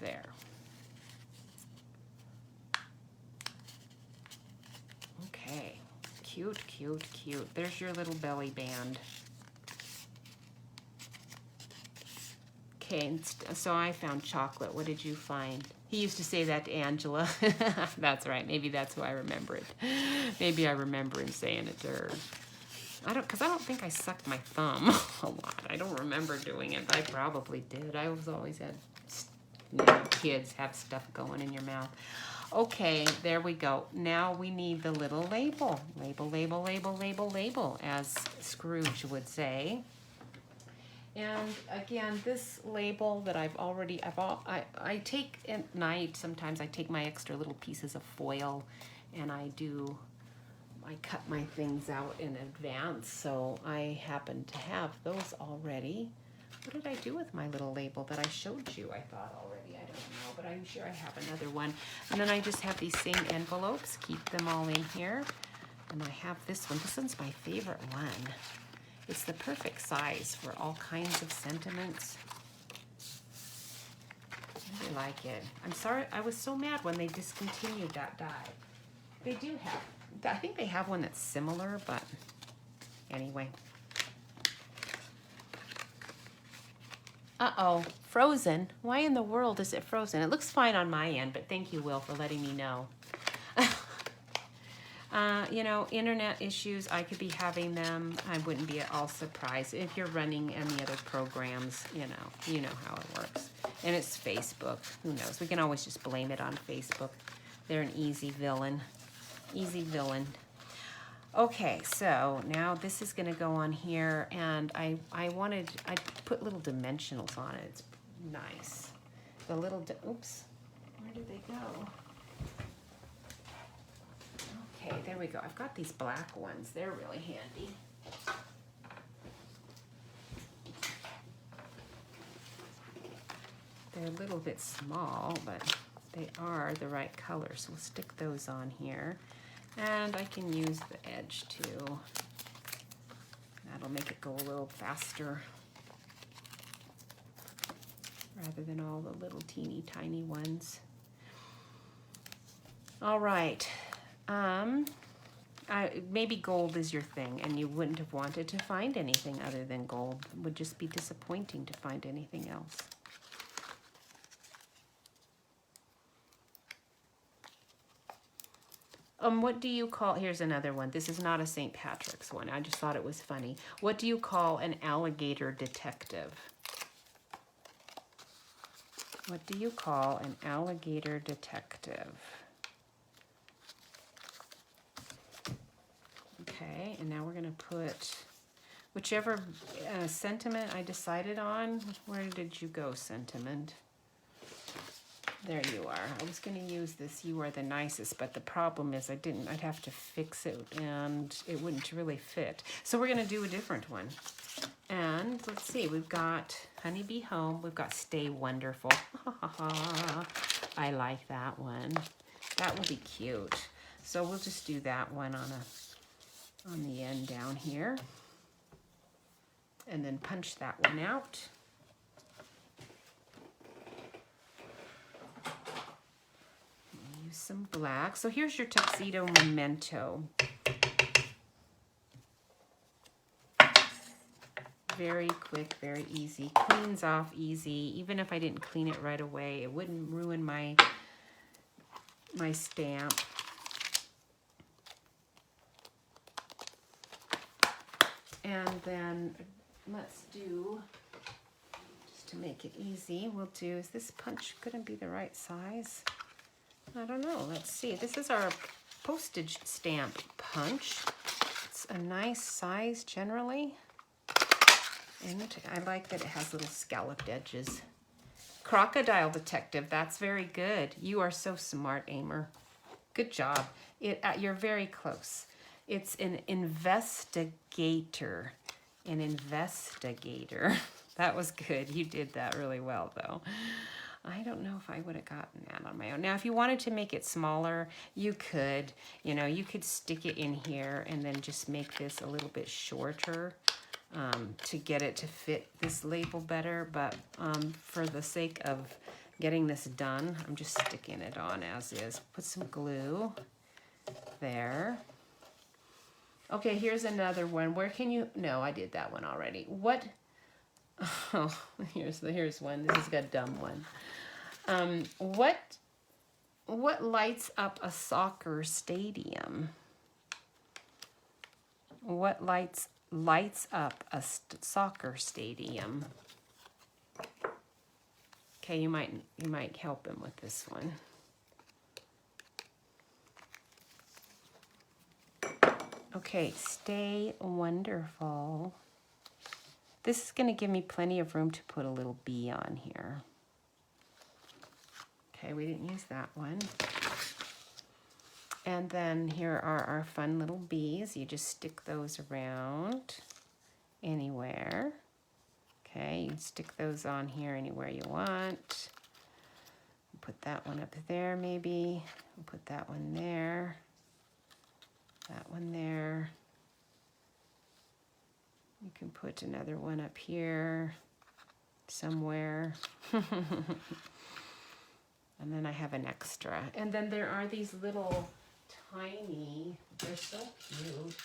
S1: There. Okay, cute, cute, cute. There's your little belly band. Okay, so I found chocolate. What did you find? He used to say that to Angela. That's right. Maybe that's who I remember it. Maybe I remember him saying it to her. Because I don't think I sucked my thumb a lot. I don't remember doing it, but I probably did. I was always had, kids have stuff going in your mouth. Okay, there we go. Now we need the little label. Label, label, label, label, label, as Scrooge would say. And again, this label that I take at night, sometimes I take my extra little pieces of foil and I cut my things out in advance. So I happen to have those already. What did I do with my little label that I showed you? I thought already, I don't know, but I'm sure I have another one. And then I just have these same envelopes, keep them all in here. And I have this one. This one's my favorite one. It's the perfect size for all kinds of sentiments. I really like it. I'm sorry, I was so mad when they discontinued that die. They do have, I think they have one that's similar, but anyway. Uh-oh, frozen. Why in the world is it frozen? It looks fine on my end, but thank you, Will, for letting me know. You know, internet issues, I could be having them. I wouldn't be at all surprised. If you're running any other programs, you know how it works. And it's Facebook. Who knows? We can always just blame it on Facebook. They're an easy villain. Easy villain. Okay, so now this is going to go on here, and I put little dimensionals on it. It's nice. The little, oops, where did they go? Okay, there we go. I've got these black ones. They're really handy. They're a little bit small, but they are the right color. So we'll stick those on here. And I can use the edge too. That'll make it go a little faster rather than all the little teeny tiny ones. All right. Maybe gold is your thing and you wouldn't have wanted to find anything other than gold. It would just be disappointing to find anything else. What do you call, here's another one. This is not a St. Patrick's one. I just thought it was funny. What do you call an alligator detective? What do you call an alligator detective? Okay, and now we're going to put whichever sentiment I decided on. Where did you go, sentiment? There you are. I was going to use this You Are the Nicest, but the problem is I'd have to fix it and it wouldn't really fit. So we're going to do a different one. And let's see, we've got Honeybee Home. We've got Stay Wonderful. I like that one. That will be cute. So we'll just do that one on the end down here. And then punch that one out. Use some black. So here's your tuxedo memento. Very quick, very easy. Cleans off easy. Even if I didn't clean it right away, it wouldn't ruin my stamp. And then let's do, just to make it easy, we'll do, is this punch going to be the right size? I don't know. Let's see. This is our postage stamp punch. It's a nice size generally. And I like that it has little scalloped edges. Crocodile Detective. That's very good. You are so smart, Aimer. Good job. You're very close. It's an investigator. An investigator. That was good. You did that really well, though. I don't know if I would have gotten that on my own. Now, if you wanted to make it smaller, you could. You know, you could stick it in here and then just make this a little bit shorter to get it to fit this label better. But for the sake of getting this done, I'm just sticking it on as is. Put some glue there. Okay, here's another one. Where can you... No, I did that one already. What... Oh, here's one. This is a dumb one. What lights up a soccer stadium? What lights up a soccer stadium? Okay, you might help him with this one. Okay, Stay Wonderful. This is going to give me plenty of room to put a little bee on here. Okay, we didn't use that one. And then here are our fun little bees. You just stick those around anywhere. Okay, you can stick those on here anywhere you want. Put that one up there maybe. Put that one there. That one there. You can put another one up here somewhere. And then I have an extra. And then there are these little tiny, they're so cute.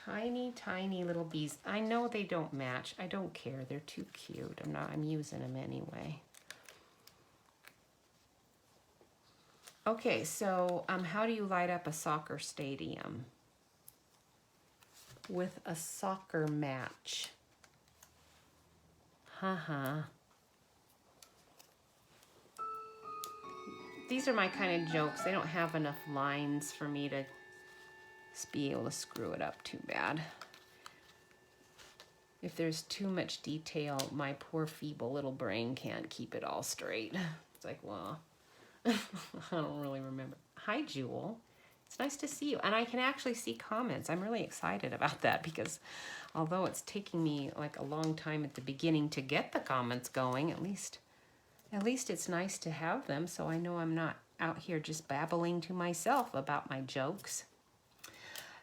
S1: Tiny, tiny little bees. I know they don't match. I don't care. They're too cute. I'm using them anyway. Okay, so how do you light up a soccer stadium? With a soccer match. These are my kind of jokes. They don't have enough lines for me to be able to screw it up too bad. If there's too much detail, my poor feeble little brain can't keep it all straight. It's like, well, I don't really remember. Hi, Jewel. It's nice to see you. And I can actually see comments. I'm really excited about that because although it's taking me like a long time at the beginning to get the comments going, at least it's nice to have them so I know I'm not out here just babbling to myself about my jokes.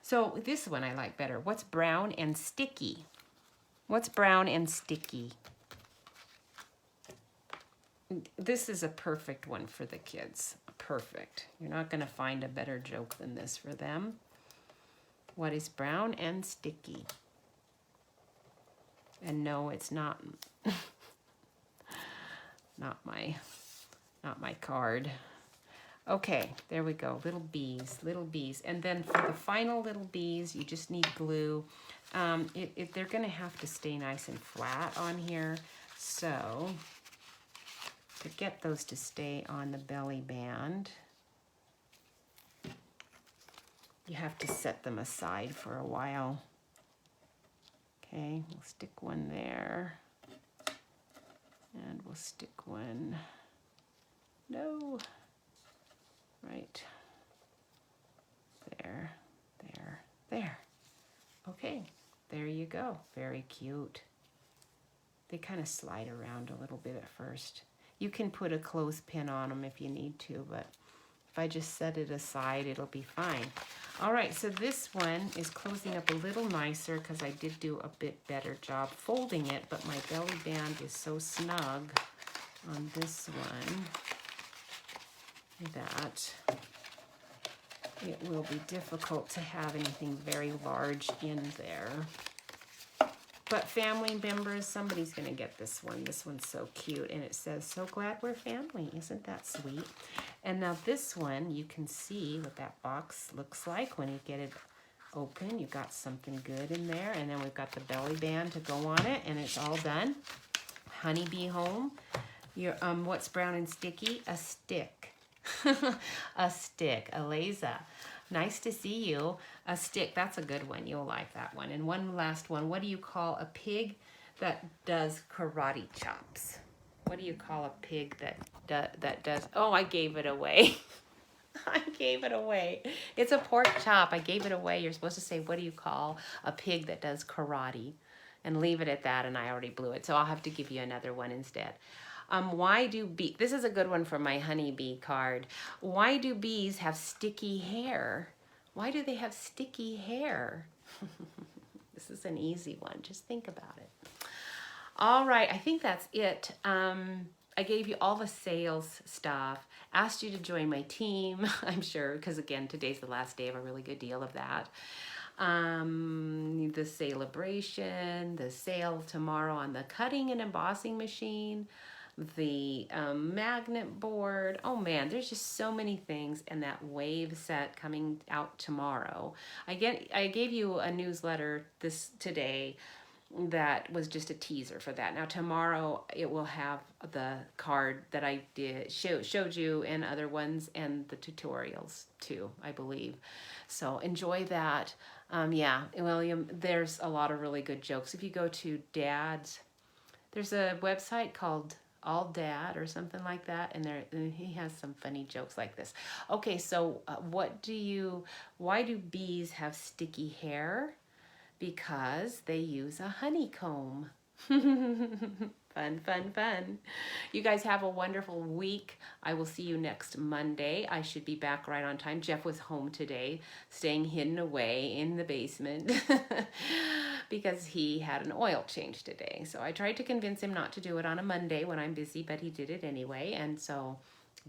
S1: So this one I like better. What's brown and sticky? What's brown and sticky? This is a perfect one for the kids. Perfect. You're not going to find a better joke than this for them. What is brown and sticky? And no, it's not not my card. Okay, there we go. Little bees, little bees. And then for the final little bees, you just need glue. They're going to have to stay nice and flat on here. So to get those to stay on the belly band, you have to set them aside for a while. Okay, we'll stick one there. And we'll stick one, no, right there, there, there. Okay, there you go. Very cute. They kind of slide around a little bit at first. You can put a clothespin on them if you need to, but if I just set it aside, it'll be fine. All right, so this one is closing up a little nicer because I did do a bit better job folding it, but my belly band is so snug on this one that it will be difficult to have anything very large in there. But family members, somebody's going to get this one. This one's so cute. And it says, so glad we're family. Isn't that sweet? And now this one, you can see what that box looks like when you get it open. You've got something good in there. And then we've got the belly band to go on it. And it's all done. Honeybee home. Your what's brown and sticky? A stick. A stick. Eliza. Nice to see you. A stick, that's a good one. You'll like that one. And one last one. What do you call a pig that does karate chops? What do you call a pig that does... Oh, I gave it away. I gave it away. It's a pork chop. I gave it away. You're supposed to say, what do you call a pig that does karate? And leave it at that, and I already blew it. So I'll have to give you another one instead. Why do bees, this is a good one for my honeybee card. Why do bees have sticky hair? Why do they have sticky hair? This is an easy one. Just think about it. All right, I think that's it. I gave you all the sales stuff, asked you to join my team, I'm sure, because again, today's the last day of a really good deal of that. The celebration, the sale tomorrow on the cutting and embossing machine, the magnet board. Oh man, there's just so many things. And that wave set coming out tomorrow. I gave you a newsletter today that was just a teaser for that. Now tomorrow it will have the card that I showed you and other ones and the tutorials too, I believe. So enjoy that. Yeah, William, there's a lot of really good jokes. If you go to Dad's, there's a website called All Dad or something like that, and he has some funny jokes like this. Okay, so why do bees have sticky hair? Because they use a honeycomb. Fun, fun, fun. You guys have a wonderful week. I will see you next Monday. I should be back right on time. Jeff was home today, staying hidden away in the basement because he had an oil change today. So I tried to convince him not to do it on a Monday when I'm busy, but he did it anyway. And so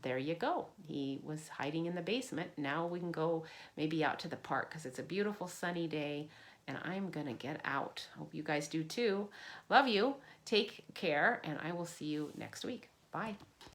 S1: there you go. He was hiding in the basement. Now we can go maybe out to the park because it's a beautiful sunny day. And I'm going to get out. Hope you guys do too. Love you. Take care. And I will see you next week. Bye.